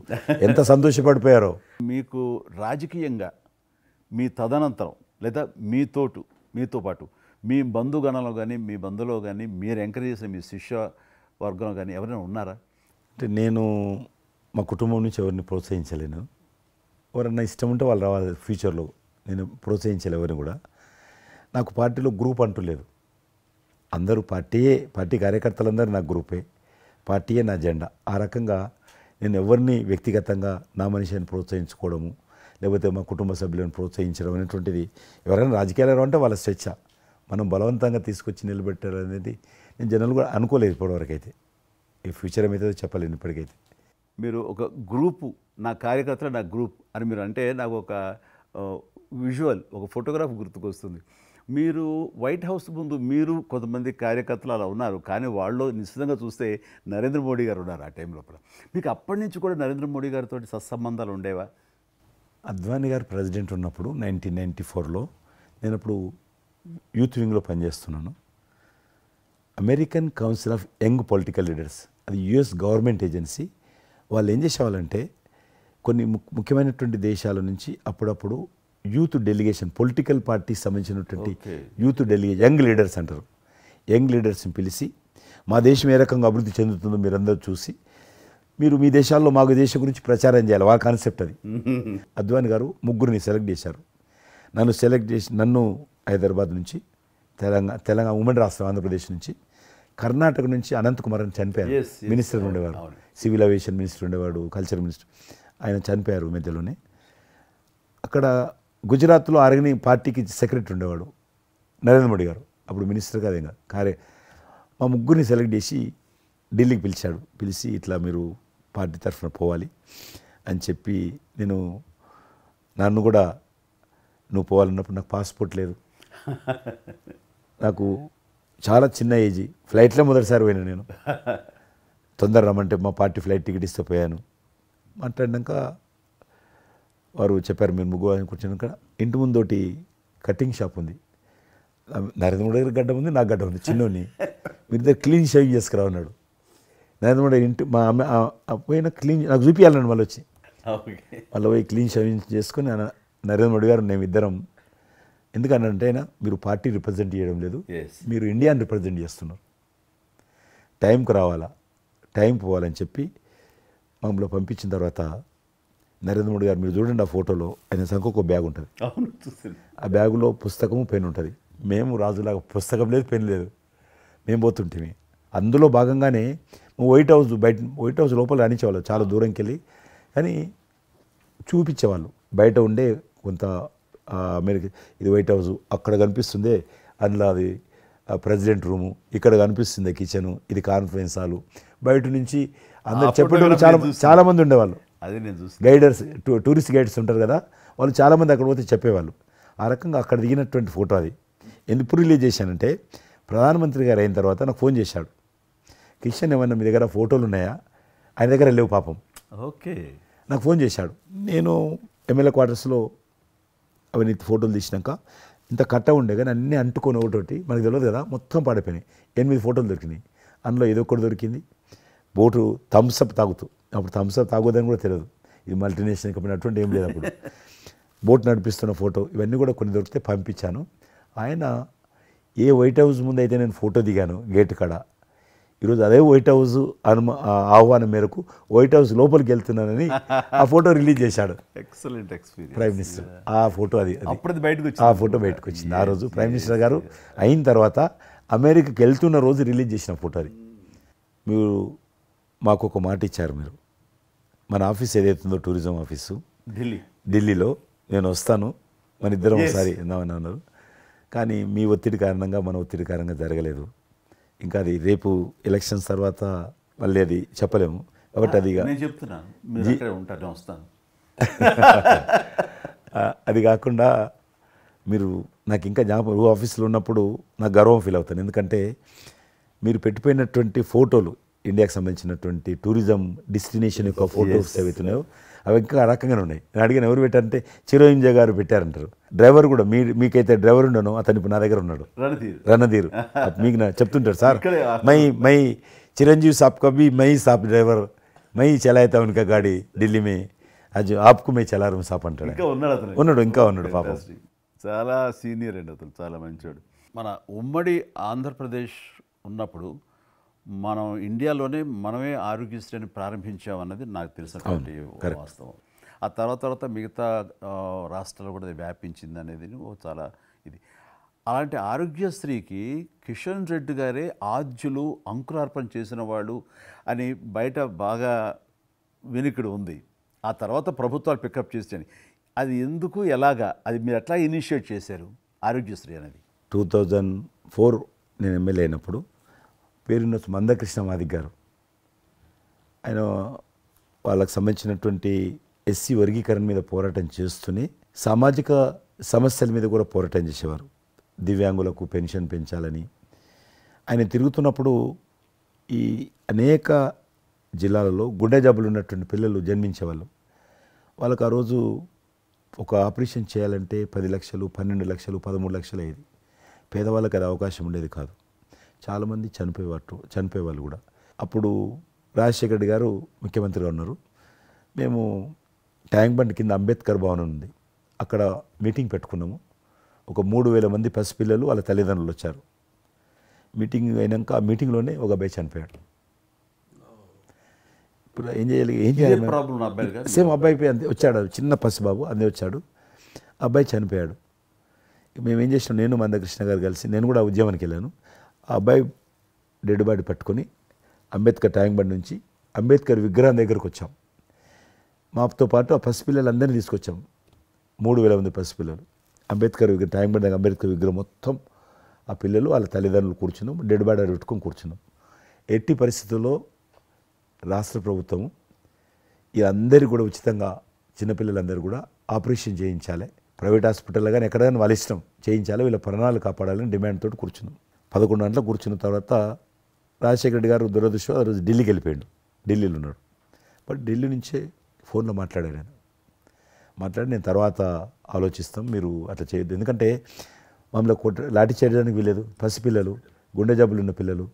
ఎంత సంతోషపడిపోయారో. మీకు రాజకీయంగా మీ తదనంతరం లేదా మీతో పాటు మీ బంధుగణంలో కానీ మీ బంధువులో కానీ మీరు ఎంకరేజ్ చేసిన మీ శిష్య వర్గంలో కానీ ఎవరైనా ఉన్నారా? అంటే నేను మా కుటుంబం నుంచి ఎవరిని ప్రోత్సహించలేను. ఎవరన్నా ఇష్టం ఉంటే వాళ్ళు రావాలి ఫ్యూచర్లో, నేను ప్రోత్సహించలే ఎవరిని కూడా. నాకు పార్టీలో గ్రూప్ అంటూ లేదు. అందరూ పార్టీ కార్యకర్తలందరూ నా గ్రూపే, పార్టీయే నా జెండా. ఆ రకంగా నేను ఎవరిని వ్యక్తిగతంగా నా మనిషిని ప్రోత్సహించుకోవడము, లేకపోతే మా కుటుంబ సభ్యులను ప్రోత్సహించడం అనేటువంటిది, ఎవరైనా రాజకీయాలు అంటే వాళ్ళ స్వేచ్ఛ, మనం బలవంతంగా తీసుకొచ్చి నిలబెట్టారు అనేది నేను జనాలు కూడా అనుకోలేదు ఇప్పటివరకు. అయితే ఈ ఫ్యూచర్ ఏమైతే చెప్పలేను ఇప్పటికైతే. మీరు ఒక గ్రూపు, నా కార్యకర్తలు నా గ్రూప్ అని మీరు అంటే నాకు ఒక విజువల్, ఒక ఫోటోగ్రాఫ్ గుర్తుకొస్తుంది. మీరు వైట్ హౌస్ ముందు మీరు కొంతమంది కార్యకర్తలు అలా ఉన్నారు, కానీ వాళ్ళు నిశ్చితంగా చూస్తే నరేంద్ర మోడీ గారు ఉన్నారు ఆ టైం లోపల. మీకు అప్పటి నుంచి కూడా నరేంద్ర మోడీ గారితో సత్సంబంధాలు ఉండేవా? అద్వానీ గారు ప్రెసిడెంట్ ఉన్నప్పుడు 1994లో నేను అప్పుడు యూత్ వింగ్లో పనిచేస్తున్నాను. American council of young political leaders, అది యుఎస్ గవర్నమెంట్ ఏజెన్సీ. వాళ్ళు ఏం చేసేవాళ్ళంటే కొన్ని ముఖ్యమైనటువంటి దేశాల నుంచి అప్పుడప్పుడు యూత్ డెలిగేషన్, పొలిటికల్ పార్టీకి సంబంధించినటువంటి యూత్ డెలిగేషన్, యంగ్ లీడర్స్ అంటారు, యంగ్ లీడర్స్ని పిలిచి మా దేశం ఏ రకంగా అభివృద్ధి చెందుతుందో మీరందరూ చూసి మీరు మీ దేశాల్లో మాకు దేశం గురించి ప్రచారం చేయాలి, వాళ్ళ కాన్సెప్ట్ అది. అద్వానీ గారు ముగ్గురిని సెలెక్ట్ చేశారు. నన్ను హైదరాబాద్ నుంచి, తెలంగాణ ఉమ్మడి రాష్ట్రం ఆంధ్రప్రదేశ్ నుంచి, కర్ణాటక నుంచి అనంత్ కుమార్ అని చనిపోయారు, మినిస్టర్ ఉండేవారు, సివిల్ ఏవియేషన్ మినిస్టర్ ఉండేవాడు, కల్చర్ మినిస్టర్, ఆయన చనిపోయారు మధ్యలోనే. అక్కడ గుజరాత్లో ఆర్గని పార్టీకి సెక్రటరీ ఉండేవాడు నరేంద్ర మోడీ గారు, అప్పుడు మినిస్టర్ కాదు ఇంకా మా ముగ్గురిని సెలెక్ట్ చేసి ఢిల్లీకి పిలిచాడు. పిలిచి ఇట్లా మీరు పార్టీ తరఫున పోవాలి అని చెప్పి, నన్ను కూడా నువ్వు పోవాలన్నప్పుడు నాకు పాస్పోర్ట్ లేదు, నాకు చాలా చిన్న ఏజీ, ఫ్లైట్లో మొదటిసారి పోయినా నేను. తొందర రమ్మంటే మా పార్టీ ఫ్లైట్ టికెట్ ఇస్తే పోయాను. మాట్లాడినాక వారు చెప్పారు మీరు ముగ్గురు అని కూర్చున్నాక ఇంటి ముందోటి కటింగ్ షాప్ ఉంది. నరేంద్ర మోడీ గారి గడ్డ ఉంది, నాకు గడ్డ ఉంది, చిన్నోని. మీరు ఇద్దరు క్లీన్ షేవింగ్ చేసుకురా అన్నాడు. నరేంద్ర మోడీ ఇంటి మా అమ్మ పోయిన క్లీన్ నాకు చూపించాలన్నాడు. మళ్ళీ వచ్చి మళ్ళీ పోయి క్లీన్ షేవింగ్ చేసుకొని నరేంద్ర మోడీ గారు మేము ఇద్దరం, ఎందుకనంటే అయినా మీరు పార్టీ రిప్రజెంట్ చేయడం లేదు, మీరు ఇండియాని రిప్రజెంట్ చేస్తున్నారు, టైంకి రావాలా, టైం పోవాలని చెప్పి మమ్మల్ని పంపించిన తర్వాత నరేంద్ర మోడీ గారు మీరు చూడండి ఆ ఫోటోలో ఆయన సంఖ్యకు ఒక బ్యాగ్ ఉంటుంది. ఆ బ్యాగులో పుస్తకము పెన్ ఉంటుంది. మేము రాజులాగా పుస్తకం లేదు, పెన్ లేదు, మేము పోతుంటే అందులో భాగంగానే వైట్ హౌస్ లోపల రాణించేవాళ్ళు చాలా దూరంకి వెళ్ళి, కానీ చూపించేవాళ్ళు బయట ఉండే కొంత అమెరికా ఇది వైట్ హౌస్ అక్కడ కనిపిస్తుంది, అందులో అది ప్రెసిడెంట్ రూము, ఇక్కడ కనిపిస్తుంది కిచెను, ఇది కాన్ఫరెన్స్ హాలు. బయట నుంచి అందరు చెప్పేటప్పుడు చాలామంది ఉండేవాళ్ళు. అదే నేను చూసి గైడర్స్, టూరిస్ట్ గైడ్స్ ఉంటారు కదా, వాళ్ళు చాలామంది అక్కడ పోతే చెప్పేవాళ్ళు. ఆ రకంగా అక్కడ దిగినటువంటి ఫోటో అది. ఎందుకు రిలీజ్ చేశానంటే ప్రధానమంత్రి గారు అయిన తర్వాత నాకు ఫోన్ చేశాడు, కిషన్ ఏమన్నా మీ దగ్గర ఫోటోలు ఉన్నాయా? ఆయన దగ్గర లేవు పాపం. ఓకే, నాకు ఫోన్ చేశాడు. నేను ఎమ్మెల్యే క్వార్టర్స్లో అవన్నీ ఫోటోలు తీసినాక ఇంత కట్ట ఉండే కానీ అన్నీ అంటుకొని ఒకటి మనకు తెలియదు కదా, మొత్తం పాడిపోయినాయి. 8 ఫోటోలు దొరికినాయి. అందులో ఏదో ఒకటి దొరికింది, బోటు థమ్స్అప్ తాగుతూ, అప్పుడు థమ్స్అప్ తాగొద్దని కూడా తెలియదు, ఇది మల్టీనేషనల్ కంపెనీ అటువంటి ఏం లేదు అప్పుడు. బోట్ నడిపిస్తున్న ఫోటో ఇవన్నీ కూడా కొన్ని దొరికితే పంపించాను. ఆయన ఏ వైట్ హౌస్ ముందు అయితే నేను ఫోటో దిగాను గేట్ కాడ, ఈరోజు అదే వైట్ హౌస్ ఆహ్వానం మేరకు వైట్ హౌస్ లోపలికి వెళ్తున్నానని ఆ ఫోటో రిలీజ్ చేశాడు. Excellent experience. ప్రైమ్ మినిస్టర్ ఆ ఫోటో అప్పుడు బయటకు ఆ ఫోటో బయటకు వచ్చింది. ఆ రోజు ప్రైమ్ మినిస్టర్ గారు అయిన తర్వాత అమెరికాకి వెళ్తున్న రోజు రిలీజ్ చేసిన ఫోటో అది. మీరు మాకు ఒక మాట ఇచ్చారు, మీరు మన ఆఫీస్ ఏదైతుందో టూరిజం ఆఫీసు ఢిల్లీలో నేను వస్తాను, మన ఇద్దరం ఒకసారి ఎందామని అన్నారు. కానీ మీ ఒత్తిడి కారణంగా మన ఒత్తిడి కారణంగా జరగలేదు. ఇంకా అది రేపు ఎలక్షన్స్ తర్వాత మళ్ళీ అది చెప్పలేము కాబట్టి అది నేను చెప్తున్నాను, మీరు అక్కడే ఉంటాను, వస్తాను. అది కాకుండా మీరు నాకు ఇంకా జ్ఞాపకం, ఆఫీస్లో ఉన్నప్పుడు నాకు గర్వం ఫీల్ అవుతాను. ఎందుకంటే మీరు పెట్టిపోయినటువంటి ఫోటోలు, ఇండియాకి సంబంధించినటువంటి టూరిజం డెస్టినేషన్ యొక్క ఫోటోస్ ఏవైతున్నాయో అవి ఇంకా రకంగానే ఉన్నాయి. నేను అడిగాను ఎవరు పెట్టారంటే చిరంజీవి గారు పెట్టారంటారు. డ్రైవర్ కూడా మీకైతే డ్రైవర్ ఉండను, అతను ఇప్పుడు నా దగ్గర ఉన్నాడు, రణధీర్. మీకు చెప్తుంటాడు, సార్ మై చిరంజీవి సాబ్ కभी మై సాబ్ డ్రైవర్ మై చలాయితా ఉనకా గాడి ఢిల్లీ మే అది ఆప్కు మే చలా రూమ్ సాప్ అంటాడు. ఇంకా ఉన్నాడు పాపం. చాలా సీనియర్ అండి అతను, చాలా మంచోడు. మన ఉమ్మడి ఆంధ్రప్రదేశ్ ఉన్నప్పుడు మనం ఇండియాలోనే మనమే ఆరోగ్యశ్రీని ప్రారంభించామన్నది నాకు తెలిసినటువంటి వాస్తవం. ఆ తర్వాత మిగతా రాష్ట్రాలు కూడా వ్యాపించింది అనేది చాలా ఇది. అలాంటి ఆరోగ్యశ్రీకి కిషన్ రెడ్డి గారే ఆద్యులు, అంకురార్పణ చేసిన వాళ్ళు అని బయట బాగా వినికిడి ఉంది. ఆ తర్వాత ప్రభుత్వాలు పికప్ చేసాయి. అది ఎందుకు, ఎలాగా, అది మీరు ఎట్లా ఇనిషియేట్ చేశారు ఆరోగ్యశ్రీ అనేది? 2004 నేను ఎమ్మెల్యే అయినప్పుడు పేరున్న మందకృష్ణ మాదిక్ గారు, ఆయన వాళ్ళకి సంబంధించినటువంటి ఎస్సీ వర్గీకరణ మీద పోరాటం చేస్తూనే సామాజిక సమస్యల మీద కూడా పోరాటం చేసేవారు. దివ్యాంగులకు పెన్షన్ పెంచాలని ఆయన తిరుగుతున్నప్పుడు ఈ అనేక జిల్లాలలో గుండె జబ్బులు ఉన్నటువంటి పిల్లలు జన్మించేవాళ్ళు. వాళ్ళకి ఆ రోజు ఒక ఆపరేషన్ చేయాలంటే 10 లక్షలు, 12 లక్షలు, 13 లక్షలు అయ్యేది. పేదవాళ్ళకి అది అవకాశం ఉండేది కాదు. చాలామంది చనిపోయేవాళ్ళు కూడా. అప్పుడు రాజశేఖర రెడ్డి గారు ముఖ్యమంత్రిగా ఉన్నారు. మేము ట్యాంక్ బండ్ కింద అంబేద్కర్ భవనం ఉంది, అక్కడ మీటింగ్ పెట్టుకున్నాము. ఒక 3000 మంది పసిపిల్లలు వాళ్ళ తల్లిదండ్రులు వచ్చారు. మీటింగ్ అయినాక ఆ మీటింగ్లోనే ఒక అబ్బాయి చనిపోయాడు. ఇప్పుడు ఏం చేయాలి ప్రాబ్లం? సేమ్ అబ్బాయి అంతే వచ్చాడు, చిన్న పసిబాబు అందే వచ్చాడు, అబ్బాయి చనిపోయాడు. మేము ఏం చేసినాం, నేను మందకృష్ణ గారు కలిసి, నేను కూడా ఉద్యమానికి వెళ్ళాను. ఆ అబ్బాయి డెడ్ బాడీ పట్టుకొని అంబేద్కర్ ట్యాంక్ బండ్ నుంచి అంబేద్కర్ విగ్రహం దగ్గరకు వచ్చాం. మాతో పాటు ఆ పసిపిల్లలందరినీ తీసుకొచ్చాం, 3000 మంది పసిపిల్లలు. అంబేద్కర్ విగ్రహం ట్యాంక్ బండ్ దగ్గర అంబేద్కర్ విగ్రహం మొత్తం ఆ పిల్లలు వాళ్ళ తల్లిదండ్రులు కూర్చున్నాం, డెడ్ బాడీ పెట్టుకొని కూర్చున్నాం. ఎట్టి పరిస్థితుల్లో రాష్ట్ర ప్రభుత్వం ఈ అందరికీ కూడా ఉచితంగా చిన్నపిల్లలందరూ కూడా ఆపరేషన్ చేయించాలి, ప్రైవేట్ హాస్పిటల్లో కానీ ఎక్కడైనా వాళ్ళ ఇష్టం చేయించాలి, వీళ్ళ ప్రాణాలు కాపాడాలని డిమాండ్ తోటి కూర్చున్నాం. 11 గంటలకు కూర్చున్న తర్వాత రాజశేఖర రెడ్డి గారు దురదృష్టం ఆ రోజు ఢిల్లీకి వెళ్ళిపోయాడు. ఢిల్లీలో ఉన్నాడు. బట్ ఢిల్లీ నుంచే ఫోన్లో మాట్లాడాను నేను. మాట్లాడి నేను తర్వాత ఆలోచిస్తాం, మీరు అట్లా చేయొద్దు, ఎందుకంటే మమ్మల్ని లాఠీ చేయడానికి వీలేదు, పసిపిల్లలు, గుండె జబ్బులు ఉన్న పిల్లలు,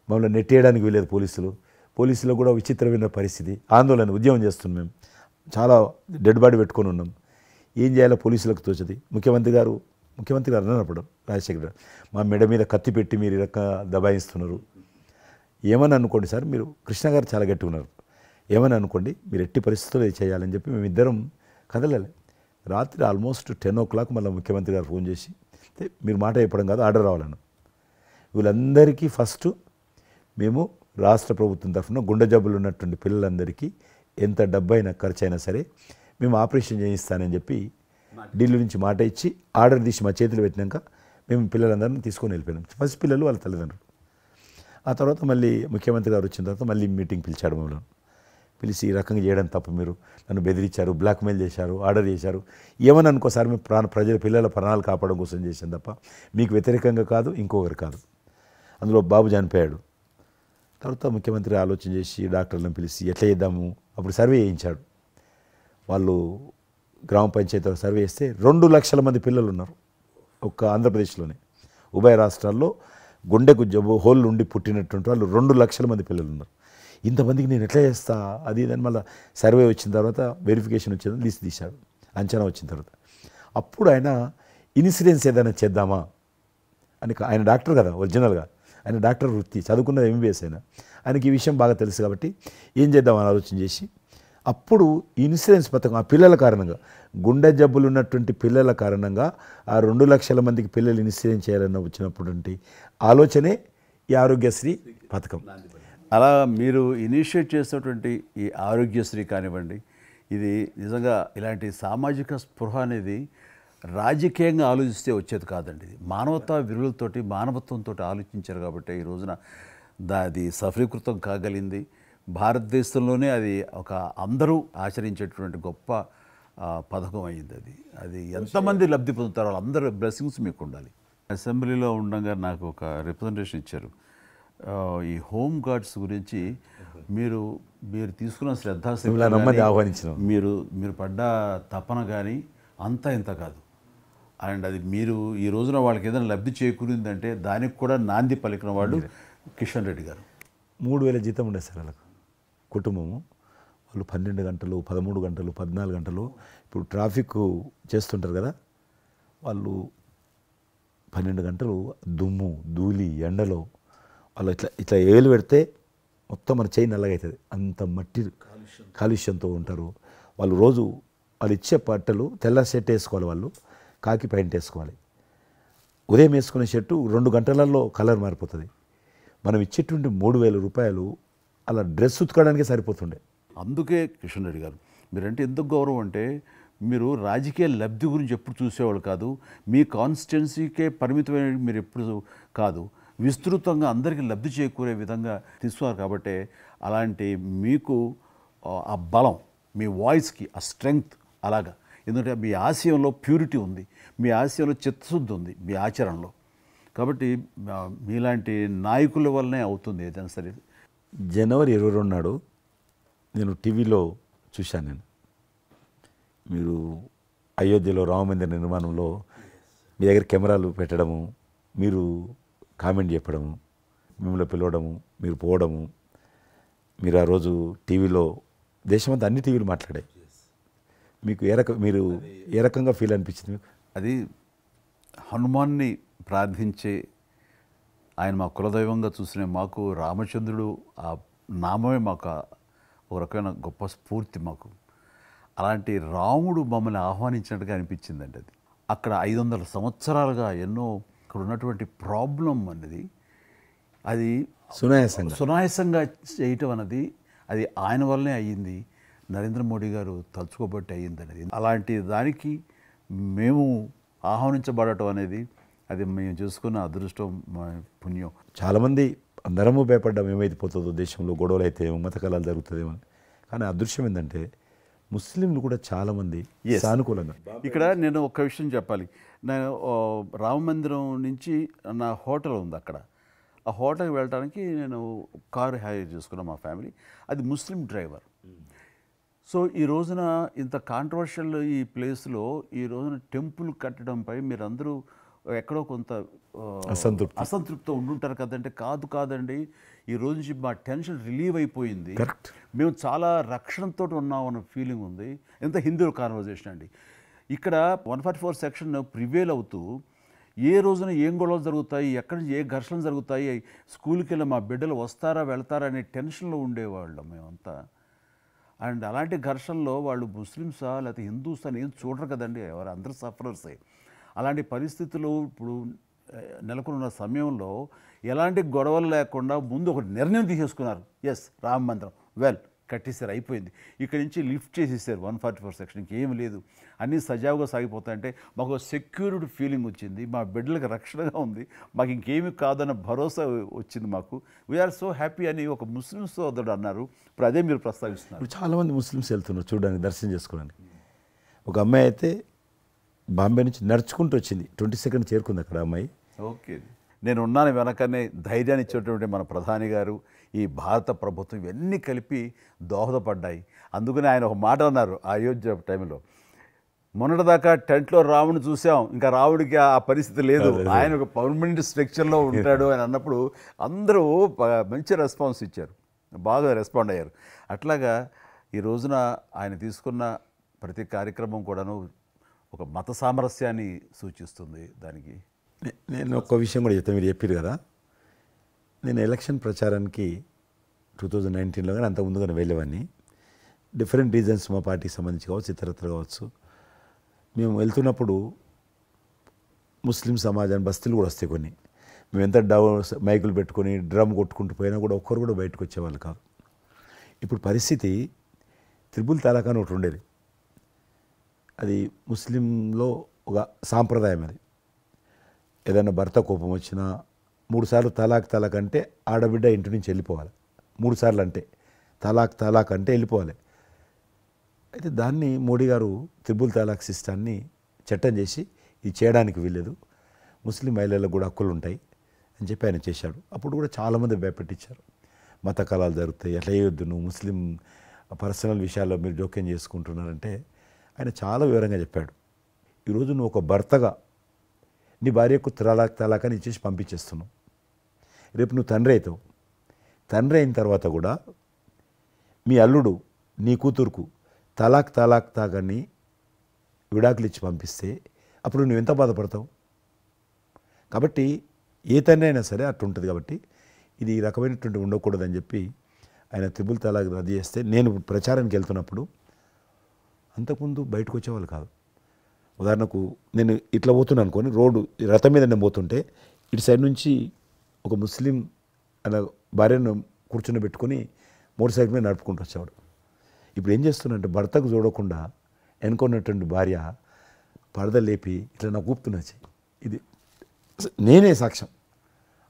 మమ్మల్ని నెట్టేయడానికి వీలేదు పోలీసులు కూడా విచిత్రమైన పరిస్థితి, ఆందోళన, ఉద్యమం చేస్తున్నాం మేము, చాలా డెడ్ బాడీ పెట్టుకొని ఉన్నాం, ఏం చేయాలో పోలీసులకు తోచది. ముఖ్యమంత్రి గారు అన్నప్పుడు రాజశేఖర్ గారు మా మెడ మీద కత్తి పెట్టి మీరు ఈ రకంగా దబాయిస్తున్నారు, ఏమని అనుకోండి సార్, మీరు కృష్ణ గారు చాలా గట్టిగా ఉన్నారు, ఏమని అనుకోండి, మీరు ఎట్టి పరిస్థితుల్లో ఇది చేయాలని చెప్పి మేమిద్దరం కదలలే. రాత్రి ఆల్మోస్ట్ 10 o'clock మళ్ళీ ముఖ్యమంత్రి గారు ఫోన్ చేసి మీరు మాట చెప్పడం కాదు ఆర్డర్ రావాలను, వీళ్ళందరికీ ఫస్ట్ మేము రాష్ట్ర ప్రభుత్వం తరఫున గుండె జబ్బులు ఉన్నటువంటి పిల్లలందరికీ ఎంత డబ్బైనా ఖర్చు అయినా సరే మేము ఆపరేషన్ చేయిస్తానని చెప్పి ఢిల్లీ నుంచి మాట ఇచ్చి ఆర్డర్ తీసి మా చేతులు పెట్టినాక మేము పిల్లలందరినీ తీసుకొని వెళ్ళిపోయినాం, ఫస్ట్ పిల్లలు వాళ్ళ తల్లిదండ్రులు. ఆ తర్వాత మళ్ళీ ముఖ్యమంత్రి గారు వచ్చిన తర్వాత మళ్ళీ మీటింగ్ పిలిచాడు మమ్మల్ని. పిలిచి ఈ రకంగా చేయడం తప్ప, మీరు నన్ను బెదిరించారు, బ్లాక్మెయిల్ చేశారు, ఆర్డర్ చేశారు, ఏమని అనుకోసారి మేము ప్రజల పిల్లల ప్రాణాలు కాపాడడం కోసం చేశాం తప్ప మీకు వ్యతిరేకంగా కాదు, ఇంకొకరు కాదు. అందులో బాబు చనిపోయాడు. తర్వాత ముఖ్యమంత్రి ఆలోచన చేసి డాక్టర్లను పిలిచి ఎట్లా చేద్దాము, అప్పుడు సర్వే చేయించాడు. వాళ్ళు గ్రామ పంచాయతీలో సర్వే చేస్తే 2 లక్షల మంది పిల్లలు ఉన్నారు ఒక్క ఆంధ్రప్రదేశ్లోనే. ఉభయ రాష్ట్రాల్లో గుండెకు జబ్బు హోల్ ఉండి పుట్టినటువంటి వాళ్ళు 2 లక్షల మంది పిల్లలు ఉన్నారు. ఇంతమందికి నేను ఎట్లా చేస్తా అది దాని మళ్ళీ సర్వే వచ్చిన తర్వాత వెరిఫికేషన్ వచ్చిన లిస్ట్ తీశాడు, అంచనా వచ్చిన తర్వాత అప్పుడు ఆయన ఇన్సూరెన్స్ ఏదైనా చేద్దామా అని, ఆయన డాక్టర్ కదా ఒరిజినల్గా, ఆయన డాక్టర్ వృత్తి చదువుకున్నది MBBS అయినా, ఆయనకి ఈ విషయం బాగా తెలుసు కాబట్టి ఏం చేద్దామని ఆలోచన చేసి అప్పుడు ఇన్సూరెన్స్ పథకం ఆ పిల్లల కారణంగా, గుండె జబ్బులు ఉన్నటువంటి పిల్లల కారణంగా ఆ 2 లక్షల మందికి పిల్లలు ఇన్సూరెన్స్ చేయాలన్న వచ్చినటువంటి ఆలోచనే ఈ ఆరోగ్యశ్రీ పథకం. అలా మీరు ఇనిషియేట్ చేసినటువంటి ఈ ఆరోగ్యశ్రీ కానివ్వండి, ఇది నిజంగా ఇలాంటి సామాజిక స్పృహ అనేది రాజకీయంగా ఆలోచిస్తే వచ్చేది కాదండి. ఇది మానవతా విలువలతోటి మానవత్వంతో ఆలోచించారు కాబట్టి ఈ రోజున అది సఫలీకృతం కాగలిగింది. భారతదేశంలోనే అది ఒక అందరూ ఆచరించేటువంటి గొప్ప పథకం అయింది. అది ఎంతమంది లబ్ధి పొందుతారో వాళ్ళందరూ బ్లెస్సింగ్స్ మీకు ఉండాలి. అసెంబ్లీలో ఉండగా నాకు ఒక రిప్రజెంటేషన్ ఇచ్చారు. ఈ హోమ్ గార్డ్స్ గురించి మీరు తీసుకున్న శ్రద్ధాశక్తి ఆహ్వానించిన మీరు పడ్డ తపన కానీ అంతా ఇంత కాదు. అండ్ అది మీరు ఈ రోజున వాళ్ళకి ఏదైనా లబ్ధి చేకూరిందంటే దానికి కూడా నాంది పలికిన వాడు కిషన్ రెడ్డి గారు. 3,000 జీతం ఉండే సార్ వాళ్ళకు కుటుంబము. వాళ్ళు 12 గంటలు 13 గంటలు 14 గంటలు ఇప్పుడు ట్రాఫిక్ చేస్తుంటారు కదా, వాళ్ళు 12 గంటలు దుమ్ము ధూళి ఎండలో వాళ్ళు ఇట్లా ఏలు పెడితే మొత్తం మన చేయి నల్లగా అవుతుంది, అంత మట్టి కాలుష్యంతో ఉంటారు వాళ్ళు. రోజు వాళ్ళు ఇచ్చే బట్టలు తెల్ల షర్ట్ వేసుకోవాలి, వాళ్ళు కాకి ప్యాంట్ వేసుకోవాలి. ఉదయం వేసుకునే షర్టు 2 గంటలలో కలర్ మారిపోతుంది. మనం ఇచ్చేటువంటి 3,000 రూపాయలు అలా డ్రెస్ ఉతకడానికే సరిపోతుండే. అందుకే కిషన్ రెడ్డి గారు మీరంటే ఎందుకు గౌరవం అంటే, మీరు రాజకీయ లబ్ధి గురించి ఎప్పుడు చూసేవాళ్ళు కాదు, మీ కాన్స్టిట్యున్సీకే పరిమితమైన మీరు ఎప్పుడు కాదు, విస్తృతంగా అందరికీ లబ్ధి చేకూరే విధంగా తీసుకున్నారు. కాబట్టి అలాంటి మీకు ఆ బలం, మీ వాయిస్కి ఆ స్ట్రెంగ్త్ అలాగా, ఎందుకంటే మీ ఆశయంలో ప్యూరిటీ ఉంది, మీ ఆశయంలో చిత్తశుద్ధి ఉంది మీ ఆచరణలో. కాబట్టి మీలాంటి నాయకుల వల్లనే అవుతుంది ఏదైనా సరే. జనవరి 22 నాడు నేను టీవీలో చూశాను, మీరు అయోధ్యలో రామమందిర నిర్మాణంలో మీ దగ్గర కెమెరాలు పెట్టడము, మీరు కామెంట్ చెప్పడము, మిమ్మల్ని పిలవడము, మీరు పోవడము, మీరు ఆ రోజు టీవీలో దేశమంతా అన్ని టీవీలు మాట్లాడాయి. మీకు మీరు ఏ రకంగా ఫీల్ అనిపించింది మీకు? అది హనుమాన్ని ప్రార్థించే ఆయన మా కులదైవంగా చూసిన మాకు రామచంద్రుడు ఆ నామమే మాకు ఒక రకమైన గొప్ప స్ఫూర్తి మాకు. అలాంటి రాముడు మమ్మల్ని ఆహ్వానించినట్టుగా అనిపించిందండి. అది అక్కడ 500 సంవత్సరాలుగా ఎన్నో ఇక్కడ ఉన్నటువంటి ప్రాబ్లం అనేది అది సునాయాసంగా చేయటం అన్నది అది ఆయన వల్లనే అయ్యింది, నరేంద్ర మోడీ గారు తలుచుకోబట్టి అయ్యింది అనేది. అలాంటి దానికి మేము ఆహ్వానించబడటం అనేది అది మేము చేసుకున్న అదృష్టం, పుణ్యం. చాలామంది అందరము భయపడ్డాం ఏమైతే పోతుందో దేశంలో, గొడవలు అయితే మత కళాలు జరుగుతుందేమో. కానీ అదృశ్యం ఏంటంటే ముస్లింలు కూడా చాలామంది సానుకూలంగా. ఇక్కడ నేను ఒక విషయం చెప్పాలి, నేను రామ మందిరం నుంచి నా హోటల్ ఉంది అక్కడ. ఆ హోటల్కి వెళ్ళడానికి నేను కారు హైర్ చేసుకున్నాను మా ఫ్యామిలీ. అది ముస్లిం డ్రైవర్. సో ఈ రోజున ఇంత కాంట్రవర్షియల్ ఈ ప్లేస్లో ఈ రోజున టెంపుల్ కట్టడంపై మీరందరూ ఎక్కడో కొంత అసంతృప్తితో ఉండుంటారు కదంటే. కాదండి, ఈ రోజు నుంచి మా టెన్షన్ రిలీవ్ అయిపోయింది, మేము చాలా రక్షణతో ఉన్నాం అన్న ఫీలింగ్ ఉంది. ఎంత హిందూ కాన్వర్జేషన్ అండి. ఇక్కడ 144 సెక్షన్ ప్రివేల్ అవుతూ ఏ రోజున ఏం గొడవలు జరుగుతాయి, ఎక్కడి నుంచి ఏ ఘర్షణలు జరుగుతాయి, స్కూల్కి వెళ్ళి మా బిడ్డలు వస్తారా వెళ్తారా అనే టెన్షన్లో ఉండేవాళ్ళం మేమంతా. అండ్ అలాంటి ఘర్షణలో వాళ్ళు ముస్లిమ్సా లేకపోతే హిందూస్ అని ఏం చూడరు కదండి, ఎవరు అందరూ సఫరర్సే. అలాంటి పరిస్థితులు ఇప్పుడు నెలకొన్న సమయంలో ఎలాంటి గొడవలు లేకుండా ముందు ఒక నిర్ణయం తీసేసుకున్నారు. ఎస్, రామ మందిరం కట్టేసారు, అయిపోయింది. ఇక్కడి నుంచి లిఫ్ట్ చేసేసారు 144 సెక్షన్, ఇంకేం లేదు, అన్నీ సజావుగా సాగిపోతాయంటే మాకు సెక్యూర్డ్ ఫీలింగ్ వచ్చింది. మా బిడ్డలకు రక్షణగా ఉంది, మాకు ఇంకేమీ కాదన్న భరోసా వచ్చింది మాకు. వీఆర్ సో హ్యాపీ అని ఒక ముస్లిం సోదరుడు అన్నారు. ఇప్పుడు అదే మీరు ప్రస్తావిస్తున్నారు. ఇప్పుడు చాలామంది ముస్లిమ్స్ వెళ్తున్నారు చూడడానికి, దర్శనం చేసుకోవడానికి. ఒక అమ్మాయి అయితే బాంబే నుంచి నడుచుకుంటూ వచ్చింది, 22nd చేరుకుంది అక్కడ అమ్మాయి. ఓకే, నేను ఉన్నాను వెనకనే ధైర్యాన్ని ఇచ్చేటువంటి మన ప్రధాని గారు, ఈ భారత ప్రభుత్వం ఇవన్నీ కలిపి దోహదపడ్డాయి. అందుకని ఆయన ఒక మాట అన్నారు అయోధ్య టైంలో, మొన్నటిదాకా టెంట్లో రాముడిని చూసాం, ఇంకా రాముడికి ఆ పరిస్థితి లేదు, ఆయన ఒక పర్మనెంట్ స్ట్రక్చర్లో ఉంటాడు అని అన్నప్పుడు అందరూ మంచి రెస్పాన్స్ ఇచ్చారు, బాగా రెస్పాండ్ అయ్యారు. అట్లాగా ఈ రోజున ఆయన తీసుకున్న ప్రతి కార్యక్రమం కూడాను ఒక మత సామరస్యాన్ని సూచిస్తుంది. దానికి నేను ఒక విషయం కూడా చెప్తాను, మీరు చెప్పారు కదా, నేను ఎలక్షన్ ప్రచారానికి 2019లో కానీ అంత ముందుగానే వెళ్ళేవాడిని. డిఫరెంట్ రీజన్స్ మా పార్టీకి సంబంధించి కావచ్చు, ఇతరత్ర కావచ్చు. మేము వెళ్తున్నప్పుడు ముస్లిం సమాజాన్ని బస్తీలు కూడా వస్తాయి కొన్ని. మేము ఎంత మైకులు పెట్టుకొని డ్రమ్ కొట్టుకుంటూ పోయినా కూడా ఒక్కరు కూడా బయటకు వచ్చేవాళ్ళు కాదు. ఇప్పుడు పరిస్థితి త్రిపుల్ తలాక్ అని ఒకటి ఉండేది, అది ముస్లింలో ఒక సాంప్రదాయం. అది ఏదైనా భర్త కోపం వచ్చినా 3 సార్లు తలాక్ అంటే ఆడబిడ్డ ఇంటి నుంచి వెళ్ళిపోవాలి. 3 సార్లు అంటే తలాక్ అంటే వెళ్ళిపోవాలి. అయితే దాన్ని మోడీ గారు త్రిపుల్ తలాక్ సిస్టాన్ని చట్టం చేసి ఇది చేయడానికి వీల్లేదు, ముస్లిం మహిళలకు కూడా హక్కులు ఉంటాయి అని చెప్పి ఆయన చేశాడు. అప్పుడు కూడా చాలామంది భయపెట్టించారు, మత కళాలు జరుగుతాయి, అట్లా వేయొద్దు, నువ్వు ముస్లిం పర్సనల్ విషయాల్లో మీరు జోక్యం చేసుకుంటున్నారంటే ఆయన చాలా వివరంగా చెప్పాడు. ఈరోజు నువ్వు ఒక భర్తగా నీ భార్యకు తలాక్ అని ఇచ్చేసి పంపించేస్తున్నావు. రేపు నువ్వు తండ్రి అవుతావు, తండ్రి అయిన తర్వాత కూడా మీ అల్లుడు నీ కూతురుకు తాగని విడాకులు ఇచ్చి పంపిస్తే అప్పుడు నువ్వు ఎంత బాధపడతావు? కాబట్టి ఏ తండ్రి అయినా సరే అట్లా ఉంటుంది. కాబట్టి ఇది ఈ రకమైనటువంటి ఉండకూడదని చెప్పి ఆయన త్రిపుల్ తలాక్ రద్దు చేస్తే, నేను ప్రచారానికి వెళ్తున్నప్పుడు అంతకుముందు బయటకు వచ్చేవాళ్ళు కాదు. ఉదాహరణకు నేను ఇట్లా పోతున్నాను అనుకోని, రోడ్డు రథం మీద నేను పోతుంటే ఇటు సైడ్ నుంచి ఒక ముస్లిం అలా భార్యను కూర్చుని పెట్టుకొని మోటార్ సైకిల్ మీద నడుపుకుంటూ వచ్చేవాడు. ఇప్పుడు ఏం చేస్తున్నంటే భర్తకు చూడకుండా ఎన్నుకున్నటువంటి భార్య పరద లేపి ఇట్లా నాకు ఊపుతున్నది. ఇది నేనే సాక్ష్యం,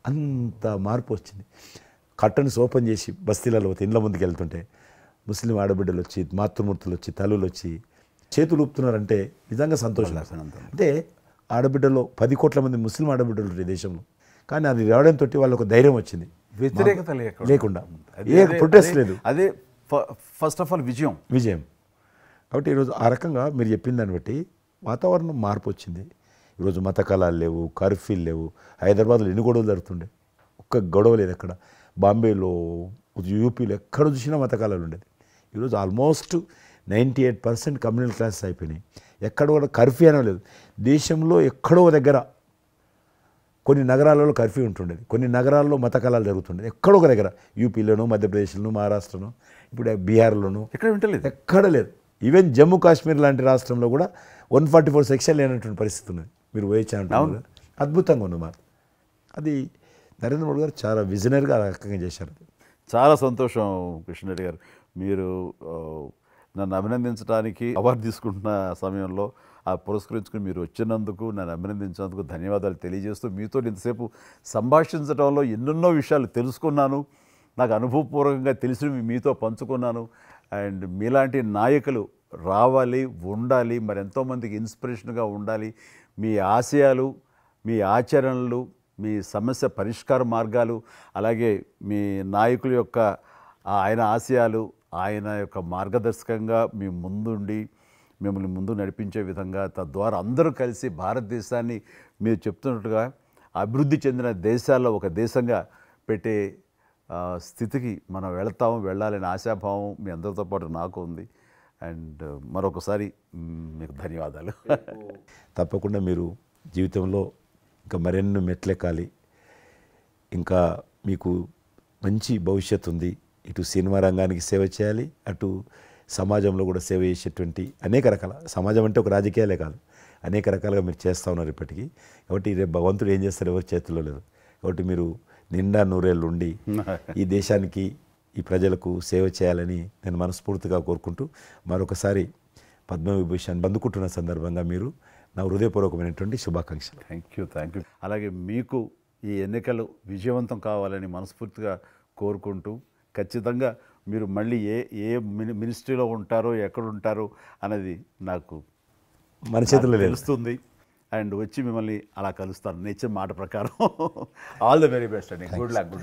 అంత మార్పు వచ్చింది. కట్టన్స్ ఓపెన్ చేసి బస్తీలలో పోతే ఇండ్ల ముందుకు వెళ్తుంటే ముస్లిం ఆడబిడ్డలు వచ్చి, మాతృమూర్తులు వచ్చి, తల్లులు వచ్చి చేతులు ఊపుతున్నారంటే నిజంగా సంతోషం. అంటే ఆడబిడ్డలో 10 కోట్ల మంది ముస్లిం ఆడబిడ్డలు ఉంటారు ఈ దేశంలో, కానీ అది రావడంతో వాళ్ళకు ధైర్యం వచ్చింది, వ్యతిరేకత లేకుండా ఏ ప్రొటెస్ట్ లేదు. అదే ఫస్ట్ ఆఫ్ ఆల్ విజయం. కాబట్టి ఈరోజు ఆ రకంగా మీరు చెప్పిన దాన్ని బట్టి వాతావరణం మార్పు వచ్చింది. ఈరోజు మత కళాలు లేవు, కర్ఫ్యూలు లేవు. హైదరాబాద్లో ఎన్ని గొడవలు జరుగుతుండే, ఒక్క గొడవ లేదు ఎక్కడ. బాంబేలో, యూపీలో ఎక్కడ చూసినా మత కళాలు ఉండేది. ఈరోజు ఆల్మోస్ట్ 98% కమ్యూనల్ క్లాసెస్ అయిపోయినాయి. ఎక్కడ కూడా కర్ఫ్యూ అనే లేదు. దేశంలో ఎక్కడో దగ్గర కొన్ని నగరాలలో కర్ఫ్యూ ఉంటుండేది, కొన్ని నగరాల్లో మత కళాలు జరుగుతుండేది. ఎక్కడో ఒక దగ్గర యూపీలోనూ, మధ్యప్రదేశ్లోనూ, మహారాష్ట్రలోనూ, ఇప్పుడు బీహార్లోనూ ఎక్కడ లేదు. ఈవెన్ జమ్మూ కాశ్మీర్ లాంటి రాష్ట్రంలో కూడా 144 సెక్షన్ లేనటువంటి పరిస్థితి ఉన్నది. మీరు వేయించాలంటే అద్భుతంగా ఉంది మాట. అది నరేంద్ర మోడీ గారు చాలా విజనరీగా ఆ రకంగా చేశారు. చాలా సంతోషం కృష్ణరెడ్డి గారు, మీరు నన్ను అభినందించడానికి అవార్డు తీసుకుంటున్న సమయంలో ఆ పురస్కరించుకుని మీరు వచ్చినందుకు, నన్ను అభినందించినందుకు ధన్యవాదాలు తెలియజేస్తూ, మీతో ఇంతసేపు సంభాషించడంలో ఎన్నెన్నో విషయాలు తెలుసుకున్నాను, నాకు అనుభవపూర్వకంగా తెలిసినవి మీతో పంచుకున్నాను. అండ్ మీలాంటి నాయకులు రావాలి, ఉండాలి, మరి ఎంతోమందికి ఇన్స్పిరేషన్గా ఉండాలి. మీ ఆశయాలు, మీ ఆచరణలు, మీ సమస్య పరిష్కార మార్గాలు, అలాగే మీ నాయకుల యొక్క ఆయన ఆశయాలు, ఆయన యొక్క మార్గదర్శకంగా మీ ముందుండి మిమ్మల్ని ముందు నడిపించే విధంగా, తద్వారా అందరూ కలిసి భారతదేశాన్ని మీరు చెప్తున్నట్టుగా అభివృద్ధి చెందిన దేశాల్లో ఒక దేశంగా పెట్టే స్థితికి మనం వెళ్ళాలనే ఆశాభావం మీ అందరితో పాటు నాకు ఉంది. అండ్ మరొకసారి మీకు ధన్యవాదాలు. తప్పకుండా మీరు జీవితంలో ఇంకా మరెన్నో మెట్లెక్కాలి, ఇంకా మీకు మంచి భవిష్యత్తు ఉంది. ఇటు సినిమా రంగానికి సేవ చేయాలి, అటు సమాజంలో కూడా సేవ చేసేటువంటి అనేక రకాల, సమాజం అంటే ఒక రాజకీయాలే కాదు, అనేక రకాలుగా మీరు చేస్తూ ఉన్నారు ఇప్పటికీ. కాబట్టి రేపు భగవంతుడు ఏం చేస్తారు ఎవరి చేతుల్లో లేదు. కాబట్టి మీరు నిండా నూరేళ్ళు ఉండి ఈ దేశానికి, ఈ ప్రజలకు సేవ చేయాలని నేను మనస్ఫూర్తిగా కోరుకుంటూ మరొకసారి పద్మవిభూషణ్ అందుకుంటున్న సందర్భంగా మీరు నా హృదయపూర్వకమైనటువంటి శుభాకాంక్షలు. Thank you. అలాగే మీకు ఈ ఎన్నికలు విజయవంతం కావాలని మనస్ఫూర్తిగా కోరుకుంటూ, ఖచ్చితంగా మీరు మళ్ళీ ఏ మినిస్ట్రీలో ఉంటారో, ఎక్కడ ఉంటారో అనేది నాకు మన చేతుల్లో లేదు. తెలుస్తుంది. అండ్ వచ్చి మిమ్మల్ని అలా కలుస్తాను నేను ఇచ్చిన మాట ప్రకారం. ఆల్ ద వెరీ బెస్ట్ అండి. Good luck.